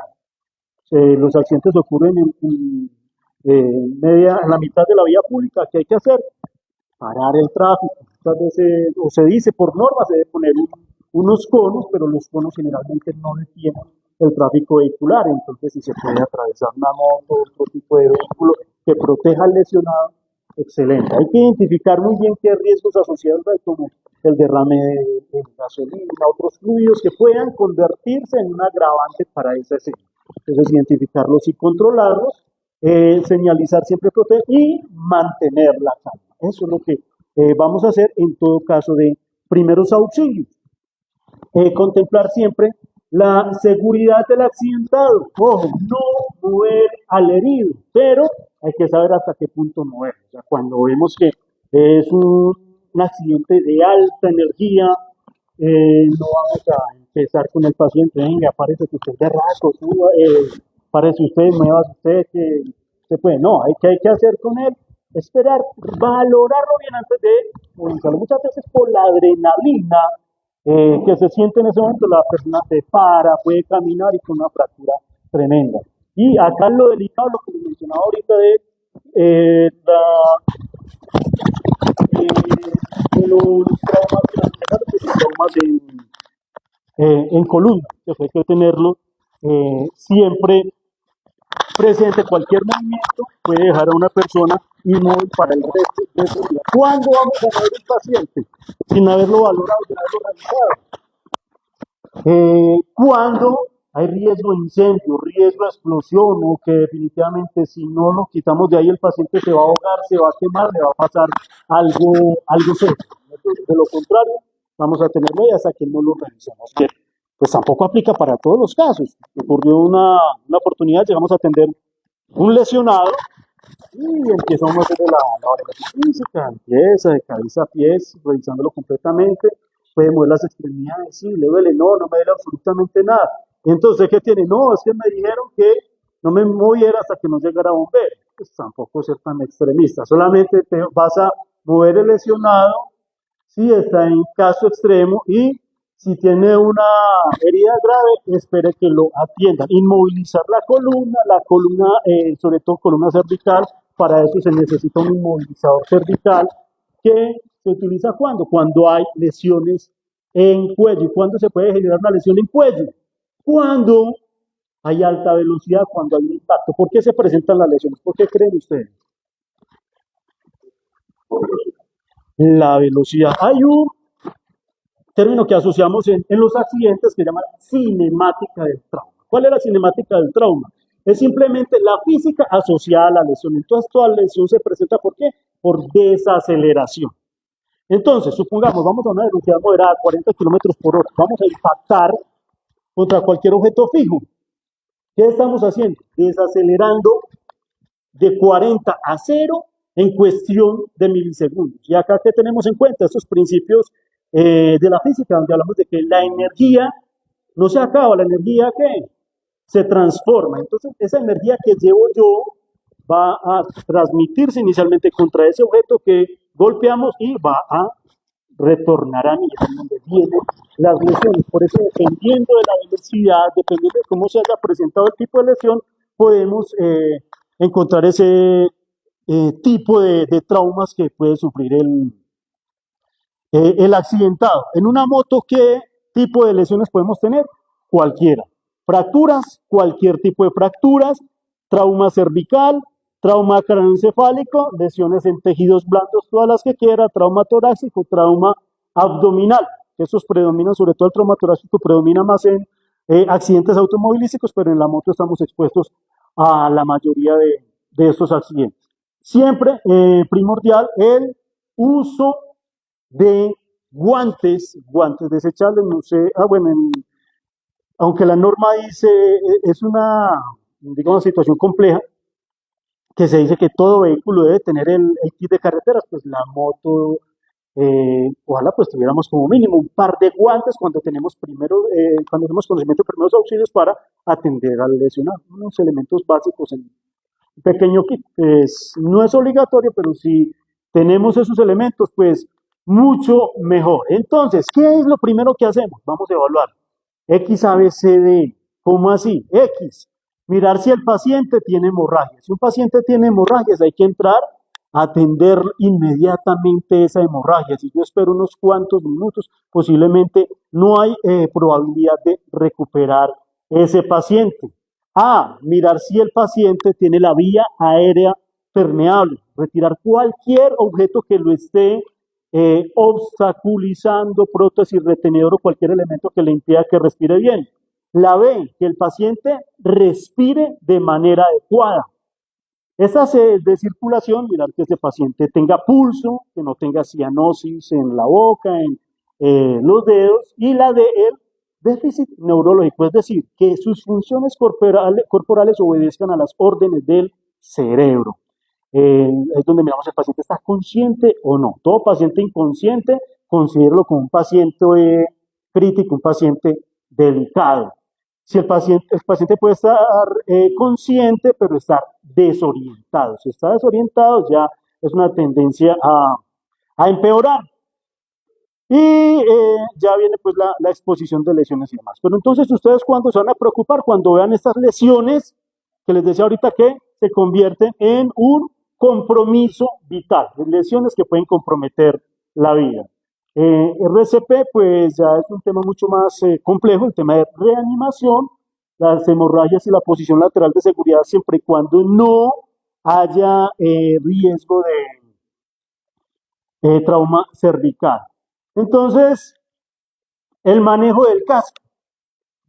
Los accidentes ocurren en la mitad de la vía pública. ¿Qué hay que hacer? Parar el tráfico. Muchas veces, o se dice por norma, se debe poner unos conos, pero los conos generalmente no detienen el tráfico vehicular. Entonces, si se puede atravesar una moto, otro tipo de vehículo que proteja al lesionado, excelente. Hay que identificar muy bien qué riesgos asociados hay, como el derrame de gasolina, otros fluidos que puedan convertirse en un agravante para esa escena. Entonces, identificarlos y controlarlos, señalizar siempre proteger y mantener la calma. Eso es lo que vamos a hacer en todo caso de primeros auxilios. Contemplar siempre la seguridad del accidentado. Ojo, no mover al herido, pero hay que saber hasta qué punto mover. O sea, cuando vemos que es un accidente de alta energía, no vamos a empezar con el paciente, venga, párese que usted es de rato, párese usted, muevas usted, que se puede. No, hay que hacer con él, esperar, valorarlo bien antes de comenzarlo. Muchas veces por la adrenalina que se siente en ese momento, la persona se para, puede caminar y con una fractura tremenda. Y acá lo delicado, lo que les mencionaba ahorita de los traumas en columna, que hay que tenerlo siempre presente. Cualquier movimiento puede dejar a una persona inmóvil para el resto de su vida. ¿Cuándo vamos a ver el paciente? Sin haberlo valorado, sin haberlo realizado. Cuando hay riesgo de incendio, riesgo de explosión, o que definitivamente si no lo quitamos de ahí el paciente se va a ahogar, se va a quemar, le va a pasar algo serio. De lo contrario, vamos a tenerlo ahí hasta que no lo revisemos. Que pues tampoco aplica para todos los casos. Ocurrió una oportunidad, llegamos a atender un lesionado y empezamos a hacer la valoración física, empieza de cabeza a pies, revisándolo completamente. Puede mover las extremidades, sí, le duele, no me duele absolutamente nada. Entonces, ¿qué tiene? No, es que me dijeron que no me moviera hasta que no llegara a bombero. Pues tampoco ser tan extremista, solamente te vas a mover el lesionado si está en caso extremo y si tiene una herida grave, espere que lo atiendan. Inmovilizar la columna, sobre todo columna cervical, para eso se necesita un inmovilizador cervical que se utiliza cuando hay lesiones en cuello. ¿Y cuándo se puede generar una lesión en cuello? Cuando hay alta velocidad, cuando hay un impacto. ¿Por qué se presentan las lesiones? ¿Por qué creen ustedes? La velocidad. Hay un término que asociamos en los accidentes que se llama cinemática del trauma. ¿Cuál es la cinemática del trauma? Es simplemente la física asociada a la lesión. Entonces, toda lesión se presenta ¿por qué? Por desaceleración. Entonces, supongamos, vamos a una velocidad moderada, 40 kilómetros por hora. Vamos a impactar contra cualquier objeto fijo. ¿Qué estamos haciendo? Desacelerando de 40 a 0 en cuestión de milisegundos. Y acá, ¿qué tenemos en cuenta? Estos principios de la física, donde hablamos de que la energía no se acaba, la energía que se transforma. Entonces, esa energía que llevo yo va a transmitirse inicialmente contra ese objeto que golpeamos y va a retornar a mí, es donde vienen las lesiones. Por eso, dependiendo de la velocidad, dependiendo de cómo se haya presentado el tipo de lesión, podemos encontrar ese tipo de traumas que puede sufrir el accidentado. En una moto, ¿qué tipo de lesiones podemos tener? Cualquiera. Fracturas, cualquier tipo de fracturas, trauma cervical, trauma craneoencefálico, lesiones en tejidos blandos, todas las que quiera, trauma torácico, trauma abdominal. Esos predominan, sobre todo el trauma torácico, predomina más en accidentes automovilísticos, pero en la moto estamos expuestos a la mayoría de estos accidentes. Siempre primordial el uso de guantes desechables, no sé, bueno, aunque la norma dice, es una, digamos, situación compleja, que se dice que todo vehículo debe tener el kit de carreteras, pues la moto, ojalá pues tuviéramos como mínimo un par de guantes cuando tenemos cuando tenemos conocimiento de primeros auxilios para atender al lesionado, unos elementos básicos en un pequeño kit. No es obligatorio, pero si tenemos esos elementos, pues mucho mejor. Entonces, ¿qué es lo primero que hacemos? Vamos a evaluar. X, A, B, C, D. ¿Cómo así? X. Mirar si el paciente tiene hemorragias. Si un paciente tiene hemorragias, hay que entrar a atender inmediatamente esa hemorragia. Si yo espero unos cuantos minutos, posiblemente no hay probabilidad de recuperar ese paciente. A, mirar si el paciente tiene la vía aérea permeable. Retirar cualquier objeto que lo esté obstaculizando, prótesis, retenedor o cualquier elemento que le impida que respire bien. La B, que el paciente respire de manera adecuada. Esa C de circulación, mirar que ese paciente tenga pulso, que no tenga cianosis en la boca, en los dedos. Y la D, el déficit neurológico, es decir, que sus funciones corporales obedezcan a las órdenes del cerebro. Es donde miramos si el paciente está consciente o no. Todo paciente inconsciente, considéralo como un paciente crítico, un paciente delicado. Si el paciente puede estar consciente, pero estar desorientado. Si está desorientado, ya es una tendencia a empeorar. Y ya viene pues la exposición de lesiones y demás. Pero entonces, ¿ustedes cuándo se van a preocupar? Cuando vean estas lesiones, que les decía ahorita que se convierten en un compromiso vital, lesiones que pueden comprometer la vida. RCP, pues ya es un tema mucho más complejo, el tema de reanimación, las hemorragias y la posición lateral de seguridad, siempre y cuando no haya riesgo de trauma cervical. Entonces, el manejo del casco.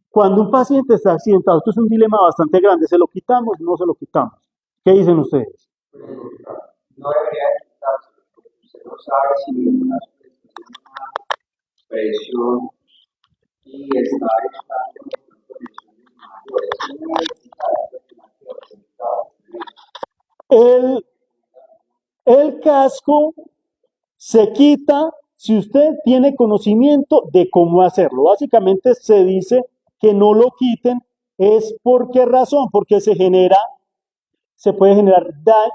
Cuando un paciente está accidentado, esto es un dilema bastante grande, ¿se lo quitamos o no se lo quitamos? ¿Qué dicen ustedes? No debería quitarse, porque usted no sabe si una presión y está El casco se quita si usted tiene conocimiento de cómo hacerlo. Básicamente se dice que no lo quiten, ¿es por qué razón? Porque se puede generar,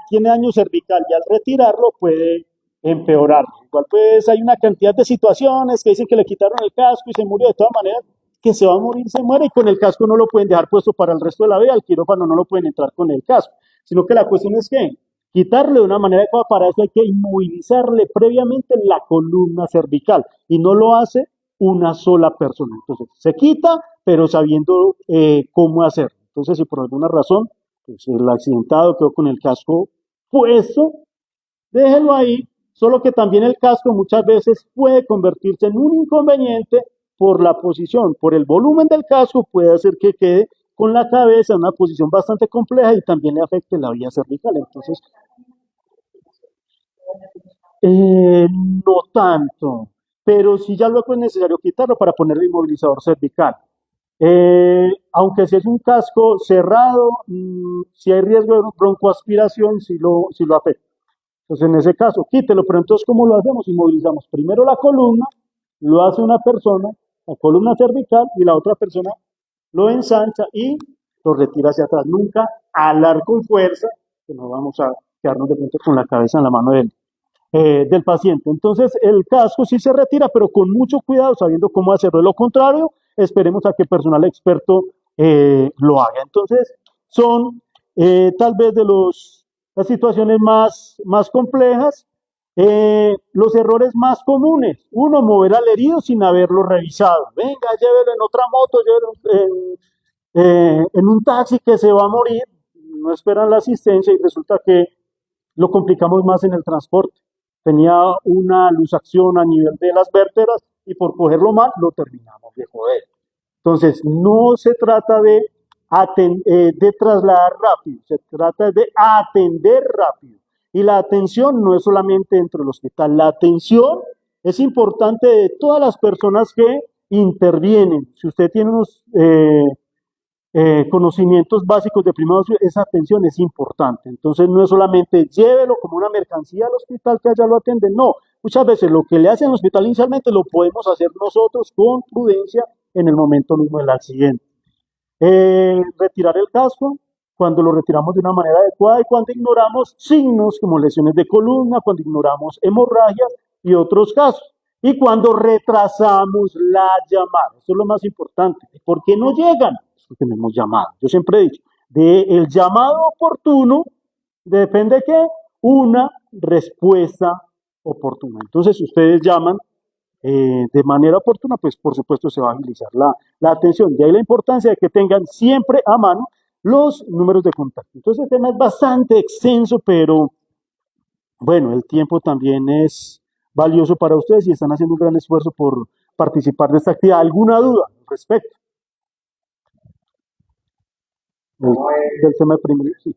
tiene daño cervical y al retirarlo puede empeorarlo. Igual pues hay una cantidad de situaciones que dicen que le quitaron el casco y se murió. De todas maneras, que se va a morir, se muere, y con el casco no lo pueden dejar puesto para el resto de la vida. Al quirófano no lo pueden entrar con el casco, sino que la cuestión es que quitarle de una manera adecuada. Para eso hay que inmovilizarle previamente la columna cervical, y no lo hace una sola persona. Entonces se quita, pero sabiendo cómo hacerlo. Entonces, si por alguna razón pues, el accidentado quedó con el casco puesto, déjelo ahí. Solo que también el casco muchas veces puede convertirse en un inconveniente por la posición, por el volumen del casco, puede hacer que quede con la cabeza en una posición bastante compleja y también le afecte la vía cervical. Entonces, No tanto, pero sí ya luego es necesario quitarlo para ponerle inmovilizador cervical. Aunque si es un casco cerrado, si hay riesgo de broncoaspiración, si lo afecta. Entonces, en ese caso, quítelo, pero entonces, ¿cómo lo hacemos? Inmovilizamos primero la columna, lo hace una persona, la columna cervical, y la otra persona lo ensancha y lo retira hacia atrás. Nunca alar con fuerza, que no vamos a quedarnos de pronto con la cabeza en la mano del paciente. Entonces, el casco sí se retira, pero con mucho cuidado, sabiendo cómo hacerlo. De lo contrario, esperemos a que personal experto lo haga. Entonces, son tal vez las situaciones más complejas, los errores más comunes. Uno, mover al herido sin haberlo revisado. Venga, llévelo en otra moto, llévelo en un taxi que se va a morir. No esperan la asistencia y resulta que lo complicamos más en el transporte. Tenía una luxación a nivel de las vértebras y por cogerlo mal lo terminamos de joder. Entonces, no se trata de trasladar rápido, se trata de atender rápido. Y la atención no es solamente dentro del hospital, la atención es importante de todas las personas que intervienen. Si usted tiene unos conocimientos básicos de primer auxilio, esa atención es importante. Entonces, no es solamente llévelo como una mercancía al hospital que allá lo atienden, no. Muchas veces lo que le hacen al hospital inicialmente lo podemos hacer nosotros con prudencia en el momento mismo del accidente. Retirar el casco cuando lo retiramos de una manera adecuada y cuando ignoramos signos como lesiones de columna, cuando ignoramos hemorragias y otros casos. Y cuando retrasamos la llamada, eso es lo más importante. ¿Por qué no llegan? Porque no hemos llamado. Yo siempre he dicho, del llamado oportuno depende que una respuesta oportuna. Entonces, si ustedes llaman de manera oportuna, pues por supuesto se va a agilizar la atención. De ahí la importancia de que tengan siempre a mano los números de contacto. Entonces, el tema es bastante extenso, pero bueno, el tiempo también es valioso para ustedes y están haciendo un gran esfuerzo por participar de esta actividad. ¿Alguna duda al respecto? Del tema primero, sí.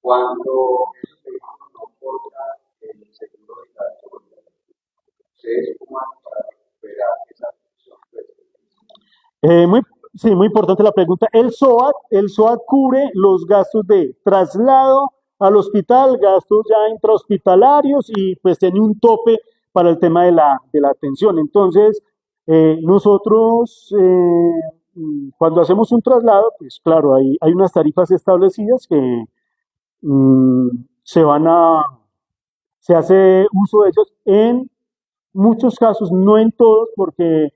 Cuando el vehículo no cobra el seguro de gasto, ustedes cómo hacen para recuperar esa función. Sí, muy importante la pregunta. El SOAT cubre los gastos de traslado al hospital, gastos ya intrahospitalarios y pues tiene un tope para el tema de la atención. Entonces, nosotros cuando hacemos un traslado, pues claro, hay unas tarifas establecidas que se hace uso de ellos en muchos casos, no en todos, porque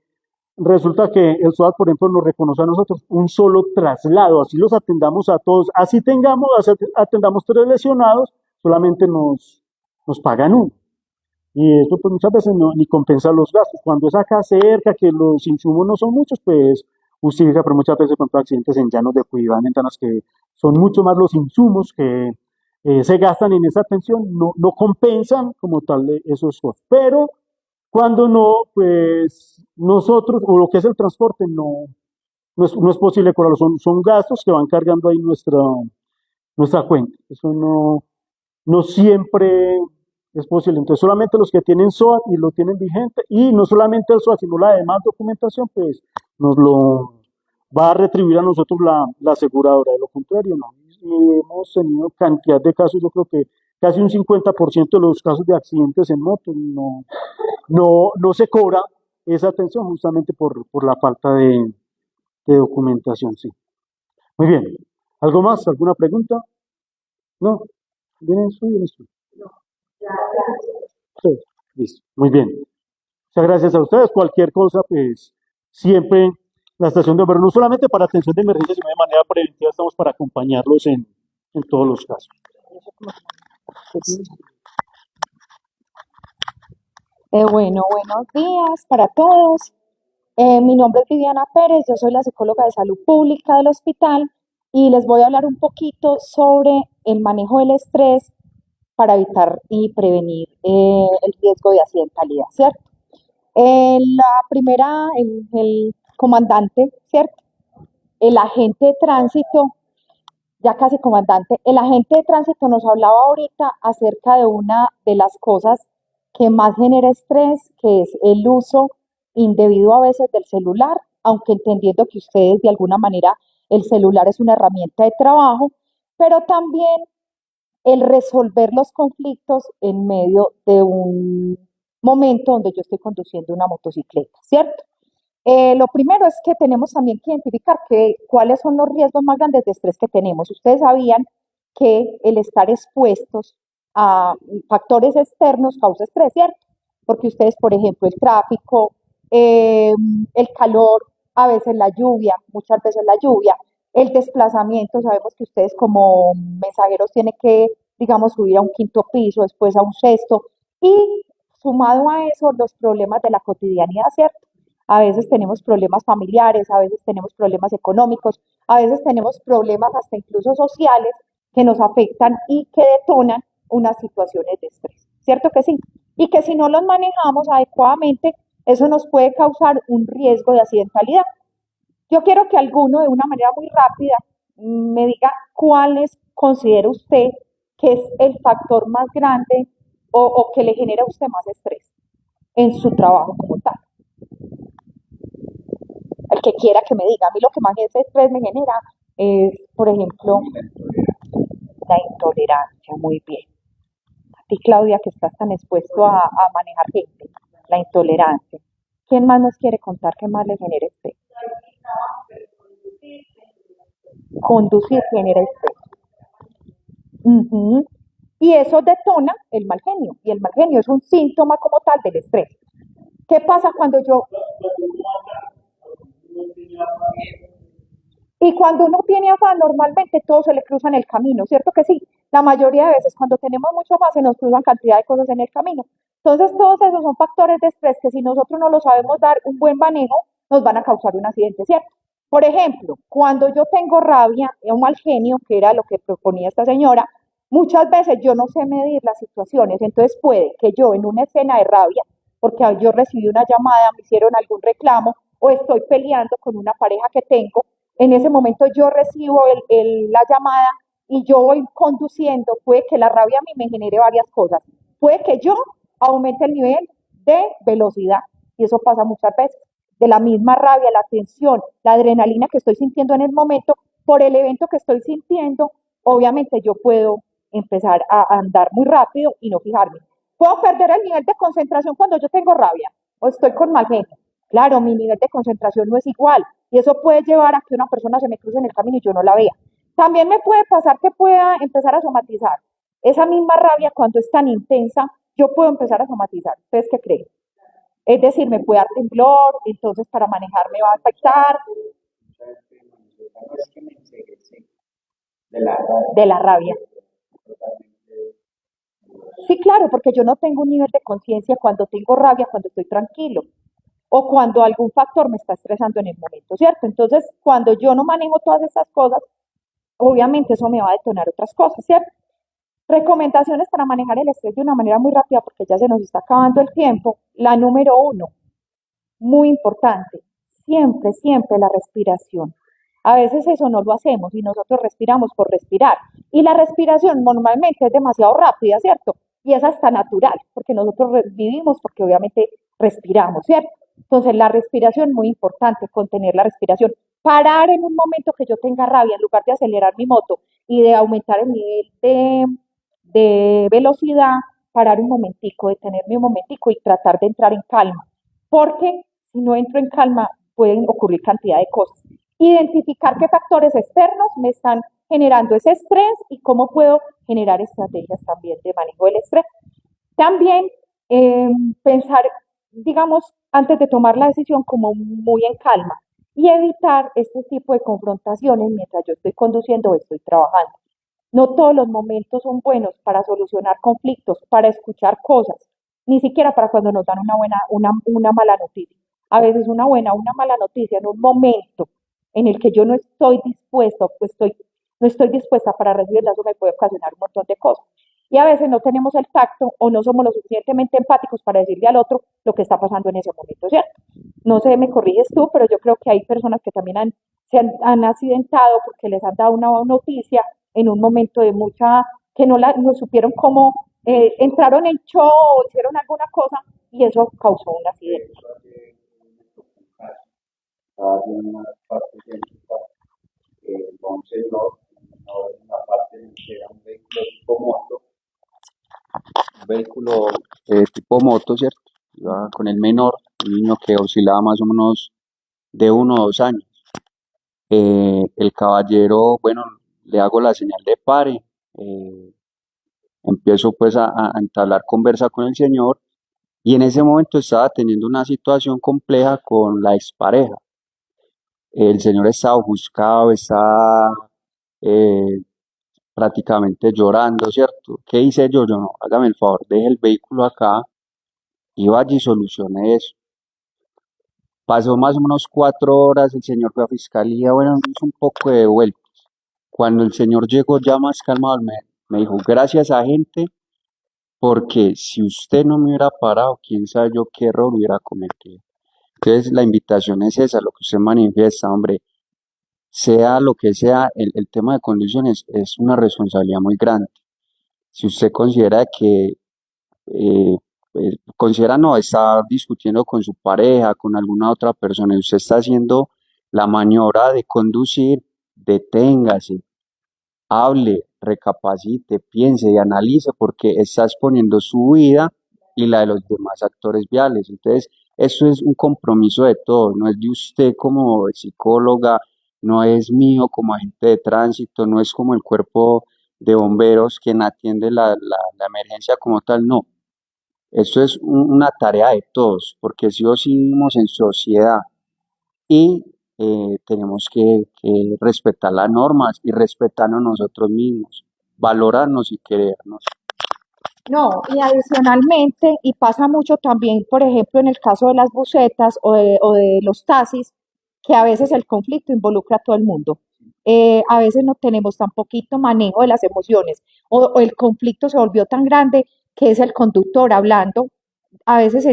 resulta que el SOAT, por ejemplo, nos reconoce a nosotros un solo traslado, así los atendamos a todos, así atendamos 3 lesionados, solamente nos pagan uno. Y esto pues muchas veces ni compensa los gastos. Cuando es acá cerca, que los insumos no son muchos, pues justifica, pero muchas veces con accidentes en llanos de Cuiabá, ventanas que son mucho más los insumos que se gastan en esa atención, no compensan como tal esos costos. Pero cuando no, pues nosotros, o lo que es el transporte, no es posible cobrarlo, son gastos que van cargando ahí nuestra cuenta. Eso no siempre es posible. Entonces, solamente los que tienen SOAT y lo tienen vigente, y no solamente el SOAT, sino la demás documentación, pues nos lo va a retribuir a nosotros la aseguradora. De lo contrario, no. Y hemos tenido cantidad de casos, yo creo que casi un 50% de los casos de accidentes en moto no se cobra esa atención justamente por la falta de documentación, sí. Muy bien. ¿Algo más? ¿Alguna pregunta? ¿No? ¿Vienes tú? ¿Vienes tú? Sí, listo. Muy bien. Muchas gracias a ustedes. Cualquier cosa, pues siempre la estación de bomberos, no solamente para atención de emergencia, sino de manera preventiva, estamos para acompañarlos en todos los casos. Bueno, buenos días para todos. Mi nombre es Viviana Pérez, yo soy la psicóloga de salud pública del hospital y les voy a hablar un poquito sobre el manejo del estrés para evitar y prevenir el riesgo de accidentalidad, ¿cierto? El comandante, ¿cierto? El agente de tránsito, ya casi comandante, el agente de tránsito nos hablaba ahorita acerca de una de las cosas que más genera estrés, que es el uso indebido a veces del celular, aunque entendiendo que ustedes de alguna manera el celular es una herramienta de trabajo, pero también el resolver los conflictos en medio de un momento donde yo estoy conduciendo una motocicleta, ¿cierto? Lo primero es que tenemos también que identificar cuáles son los riesgos más grandes de estrés que tenemos. Ustedes sabían que el estar expuestos a factores externos causa estrés, ¿cierto? Porque ustedes, por ejemplo, el tráfico, el calor, a veces la lluvia, muchas veces la lluvia, el desplazamiento, sabemos que ustedes como mensajeros tienen que, digamos, subir a un quinto piso, después a un sexto, y sumado a eso, los problemas de la cotidianidad, ¿cierto? A veces tenemos problemas familiares, a veces tenemos problemas económicos, a veces tenemos problemas hasta incluso sociales que nos afectan y que detonan unas situaciones de estrés, ¿cierto que sí? Y que si no los manejamos adecuadamente, eso nos puede causar un riesgo de accidentalidad. Yo quiero que alguno de una manera muy rápida me diga cuáles considera usted que es el factor más grande o que le genera a usted más estrés en su trabajo como tal. El que quiera que me diga, a mí lo que más estrés me genera es, por ejemplo, la intolerancia, muy bien. A ti, Claudia, que estás tan expuesto a manejar gente, la intolerancia. ¿Quién más nos quiere contar qué más le genera estrés? Conducir genera estrés. Ujú. Y eso detona el mal genio. Y el mal genio es un síntoma como tal del estrés. ¿Qué pasa cuando yo... Y cuando uno tiene afán, normalmente todo se le cruza en el camino, ¿cierto que sí? La mayoría de veces cuando tenemos mucho más se nos cruzan cantidad de cosas en el camino. Entonces todos esos son factores de estrés que si nosotros no lo sabemos dar un buen manejo, nos van a causar un accidente, ¿cierto? Por ejemplo, cuando yo tengo rabia, un mal genio, que era lo que proponía esta señora, muchas veces yo no sé medir las situaciones, entonces puede que yo en una escena de rabia, porque yo recibí una llamada, me hicieron algún reclamo o estoy peleando con una pareja que tengo, en ese momento yo recibo la llamada y yo voy conduciendo, puede que la rabia a mí me genere varias cosas, puede que yo aumente el nivel de velocidad y eso pasa muchas veces, de la misma rabia, la tensión, la adrenalina que estoy sintiendo en el momento, por el evento que estoy sintiendo, obviamente yo puedo empezar a andar muy rápido y no fijarme. Puedo perder el nivel de concentración cuando yo tengo rabia o estoy con mal genio. Claro, mi nivel de concentración no es igual y eso puede llevar a que una persona se me cruce en el camino y yo no la vea. También me puede pasar que pueda empezar a somatizar. Esa misma rabia cuando es tan intensa, yo puedo empezar a somatizar. ¿Ustedes qué creen? Es decir, me puede dar temblor, entonces para manejar me va a afectar de la rabia. Sí, claro, porque yo no tengo un nivel de conciencia cuando tengo rabia, cuando estoy tranquilo o cuando algún factor me está estresando en el momento, ¿cierto? Entonces, cuando yo no manejo todas esas cosas, obviamente eso me va a detonar otras cosas, ¿cierto? Recomendaciones para manejar el estrés de una manera muy rápida porque ya se nos está acabando el tiempo. La número uno, muy importante, siempre, siempre la respiración. A veces eso no lo hacemos y nosotros respiramos por respirar. Y la respiración normalmente es demasiado rápida, ¿cierto? Y es hasta natural, porque nosotros vivimos porque obviamente respiramos, ¿cierto? Entonces la respiración muy importante, contener la respiración. Parar en un momento que yo tenga rabia, en lugar de acelerar mi moto y de aumentar el nivel de velocidad, parar un momentico, detenerme un momentico y tratar de entrar en calma. Porque si no entro en calma, pueden ocurrir cantidad de cosas. Identificar qué factores externos me están generando ese estrés y cómo puedo generar estrategias también de manejo del estrés. También pensar, digamos, antes de tomar la decisión como muy en calma y evitar este tipo de confrontaciones mientras yo estoy conduciendo o estoy trabajando. No todos los momentos son buenos para solucionar conflictos, para escuchar cosas, ni siquiera para cuando nos dan una mala noticia. A veces una buena o una mala noticia en un momento en el que yo no estoy dispuesto, no estoy dispuesta para recibirla, eso me puede ocasionar un montón de cosas. Y a veces no tenemos el tacto o no somos lo suficientemente empáticos para decirle al otro lo que está pasando en ese momento, ¿cierto? No sé, me corriges tú, pero yo creo que hay personas que también han accidentado porque les han dado una noticia en un momento de mucha, que no supieron cómo, entraron en show o hicieron alguna cosa y eso causó un accidente. Estaba en una parte céntrica, va un señor, en una parte que era un vehículo tipo moto, un vehículo tipo moto, ¿cierto? Iba con el menor, un niño que oscilaba más o menos de 1 o 2 años. El caballero, bueno, le hago la señal de pare, eh, empiezo pues a entablar conversa con el señor y en ese momento estaba teniendo una situación compleja con la expareja. El señor estaba ofuscado, estaba eh, prácticamente llorando, ¿cierto? ¿Qué hice yo? Yo no, hágame el favor, deje el vehículo acá y vaya y solucione eso. Pasó más o menos 4 horas, el señor fue a fiscalía, bueno, hizo un poco de vuelta. Cuando el señor llegó ya más calmado, me dijo, gracias agente, porque si usted no me hubiera parado, quién sabe yo qué error hubiera cometido. Entonces la invitación es esa, lo que usted manifiesta, hombre, sea lo que sea, el tema de condiciones es una responsabilidad muy grande. Si usted considera que, considera no, está discutiendo con su pareja, con alguna otra persona, y usted está haciendo la maniobra de conducir, deténgase, hable, recapacite, piense y analice porque está exponiendo su vida y la de los demás actores viales. Entonces, eso es un compromiso de todos, no es de usted como psicóloga, no es mío como agente de tránsito, no es como el cuerpo de bomberos quien atiende la emergencia como tal, no. Eso es una tarea de todos, porque sí o sí vivimos en sociedad y tenemos que respetar las normas y respetarnos nosotros mismos, valorarnos y querernos. No, y adicionalmente, y pasa mucho también, por ejemplo, en el caso de las busetas o de los taxis, que a veces el conflicto involucra a todo el mundo. A veces no tenemos tan poquito manejo de las emociones o el conflicto se volvió tan grande que es el conductor hablando, a veces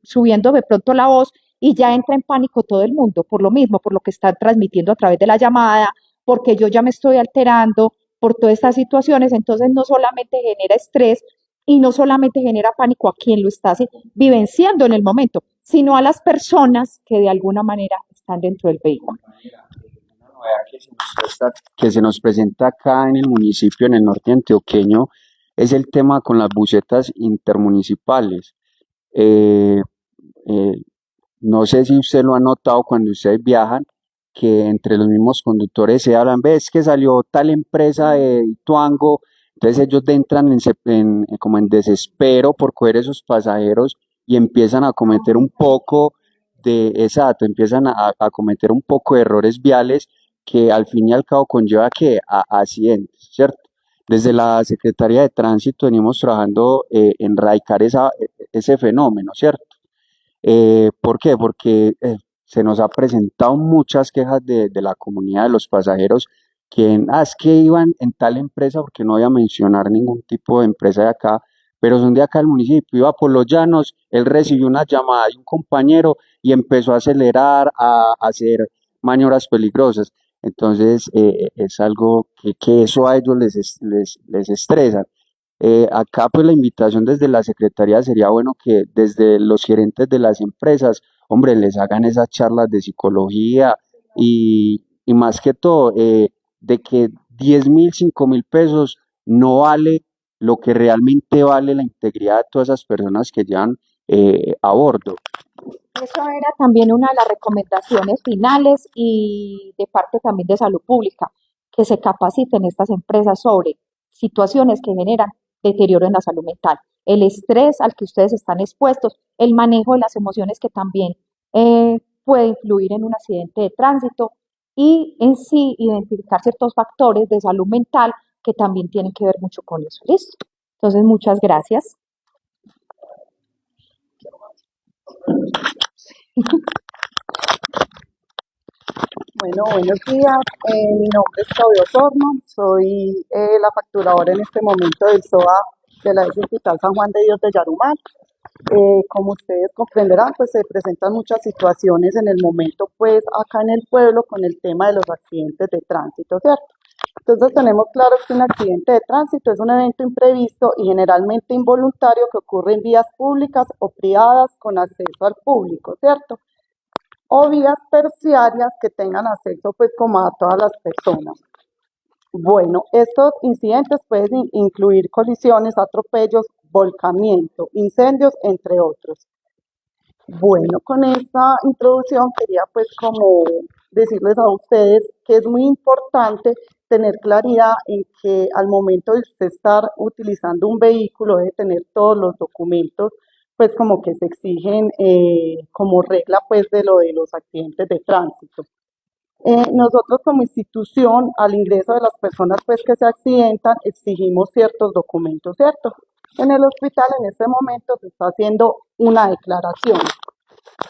subiendo de pronto la voz y ya entra en pánico todo el mundo por lo mismo, por lo que está transmitiendo a través de la llamada, porque yo ya me estoy alterando por todas estas situaciones, entonces no solamente genera estrés y no solamente genera pánico a quien lo está vivenciando en el momento, sino a las personas que de alguna manera están dentro del vehículo. Una novedad que se nos presenta acá en el municipio, en el norte antioqueño, es el tema con las busetas intermunicipales. Eh, eh, no sé si usted lo ha notado cuando ustedes viajan, que entre los mismos conductores se hablan, ves que salió tal empresa de Ituango, entonces ellos entran como en desespero por coger esos pasajeros y empiezan a cometer un poco exacto, empiezan a cometer un poco de errores viales que al fin y al cabo conlleva que a accidentes, ¿cierto? Desde la Secretaría de Tránsito venimos trabajando en erradicar ese fenómeno, ¿cierto? ¿Por qué? Porque se nos ha presentado muchas quejas de la comunidad de los pasajeros que es que iban en tal empresa, porque no voy a mencionar ningún tipo de empresa de acá, pero son de acá del municipio, iba por los llanos, él recibió una llamada de un compañero y empezó a acelerar, a hacer maniobras peligrosas. Entonces, es algo que eso a ellos les estresa. Acá pues la invitación desde la Secretaría sería bueno que desde los gerentes de las empresas, hombre, les hagan esas charlas de psicología y más que todo, de que 10.000, 5.000 pesos no vale lo que realmente vale la integridad de todas esas personas que llevan a bordo. Eso era también una de las recomendaciones finales y de parte también de salud pública, que se capaciten estas empresas sobre situaciones que generan deterioro en la salud mental, el estrés al que ustedes están expuestos, el manejo de las emociones que también puede influir en un accidente de tránsito y en sí identificar ciertos factores de salud mental que también tienen que ver mucho con eso. ¿Listo? Entonces, muchas gracias. Bueno, buenos días. Mi nombre es Claudio Osorno. Soy la facturadora en este momento del SOA de la Hospital San Juan de Dios de Yarumal. Como ustedes comprenderán, pues se presentan muchas situaciones en el momento, pues acá en el pueblo con el tema de los accidentes de tránsito, ¿cierto? Entonces tenemos claro que un accidente de tránsito es un evento imprevisto y generalmente involuntario que ocurre en vías públicas o privadas con acceso al público, ¿cierto? O vías terciarias que tengan acceso pues como a todas las personas. Bueno, estos incidentes pueden incluir colisiones, atropellos, volcamiento, incendios, entre otros. Bueno, con esta introducción quería pues como decirles a ustedes que es muy importante tener claridad en que al momento de usted estar utilizando un vehículo debe tener todos los documentos pues como que se exigen como regla pues de lo de los accidentes de tránsito. Nosotros como institución, al ingreso de las personas pues que se accidentan, exigimos ciertos documentos, ¿cierto? En el hospital en este momento se está haciendo una declaración,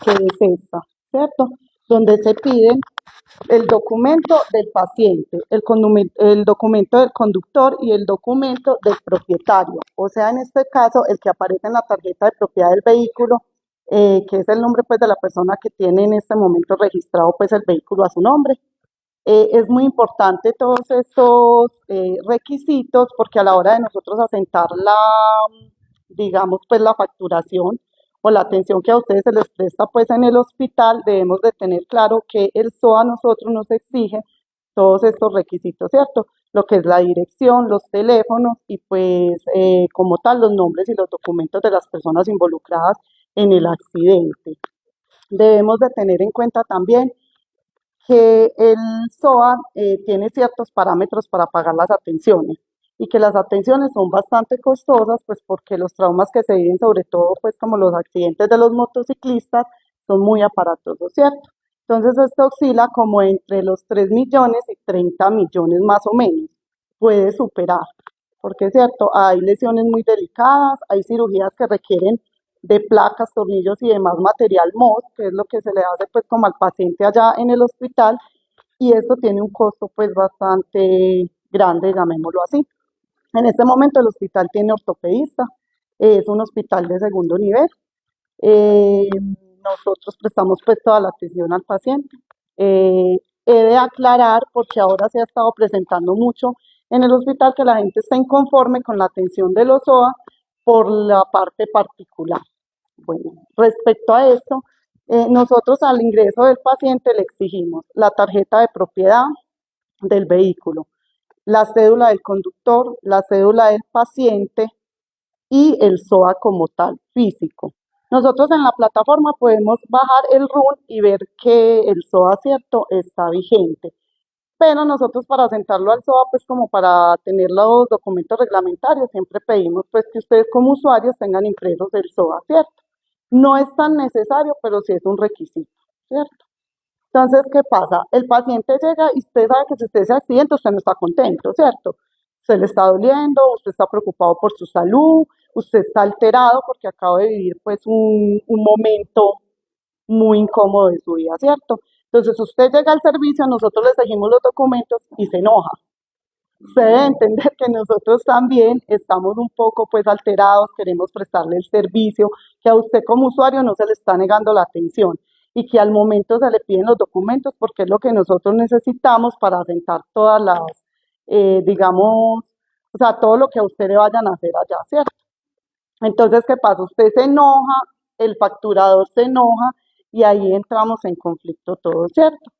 que es esta, ¿cierto? Donde se piden el documento del paciente, el documento del conductor y el documento del propietario. O sea, en este caso, el que aparece en la tarjeta de propiedad del vehículo, que es el nombre pues de la persona que tiene en este momento registrado pues el vehículo a su nombre. Es muy importante todos estos requisitos porque a la hora de nosotros asentar digamos, pues la facturación o la atención que a ustedes se les presta pues en el hospital, debemos de tener claro que el SOA a nosotros nos exige todos estos requisitos, ¿cierto? Lo que es la dirección, los teléfonos y pues como tal los nombres y los documentos de las personas involucradas en el accidente. Debemos de tener en cuenta también que el SOA tiene ciertos parámetros para pagar las atenciones y que las atenciones son bastante costosas, pues porque los traumas que se viven, sobre todo pues como los accidentes de los motociclistas, son muy aparatosos, ¿cierto? Entonces esto oscila como entre los 3 millones y 30 millones más o menos, puede superar, porque es cierto, hay lesiones muy delicadas, hay cirugías que requieren de placas, tornillos y demás material MOS, que es lo que se le hace pues como al paciente allá en el hospital, y esto tiene un costo pues bastante grande, llamémoslo así. En este momento el hospital tiene ortopedista, es un hospital de segundo nivel. Nosotros prestamos pues toda la atención al paciente. He de aclarar, porque ahora se ha estado presentando mucho en el hospital, que la gente está inconforme con la atención de los SOA por la parte particular. Bueno, respecto a esto, nosotros al ingreso del paciente le exigimos la tarjeta de propiedad del vehículo, la cédula del conductor, la cédula del paciente y el SOA como tal, físico. Nosotros en la plataforma podemos bajar el RUN y ver que el SOA, cierto, está vigente. Pero nosotros para sentarlo al SOA, pues como para tener los documentos reglamentarios, siempre pedimos pues que ustedes como usuarios tengan impresos el SOA, ¿cierto? No es tan necesario, pero sí es un requisito, ¿cierto? Entonces, ¿qué pasa? El paciente llega y usted sabe que si usted se accidenta, usted no está contento, ¿cierto? Usted le está doliendo, usted está preocupado por su salud, usted está alterado porque acaba de vivir pues un momento muy incómodo de su vida, ¿cierto? Entonces usted llega al servicio, nosotros le seguimos los documentos y se enoja. Usted debe entender que nosotros también estamos un poco pues alterados, queremos prestarle el servicio, que a usted como usuario no se le está negando la atención y que al momento se le piden los documentos porque es lo que nosotros necesitamos para asentar todas las, digamos, o sea, todo lo que a usted le vayan a hacer allá, ¿cierto? Entonces, ¿qué pasa? Usted se enoja, el facturador se enoja y ahí entramos en conflicto todos, ¿cierto?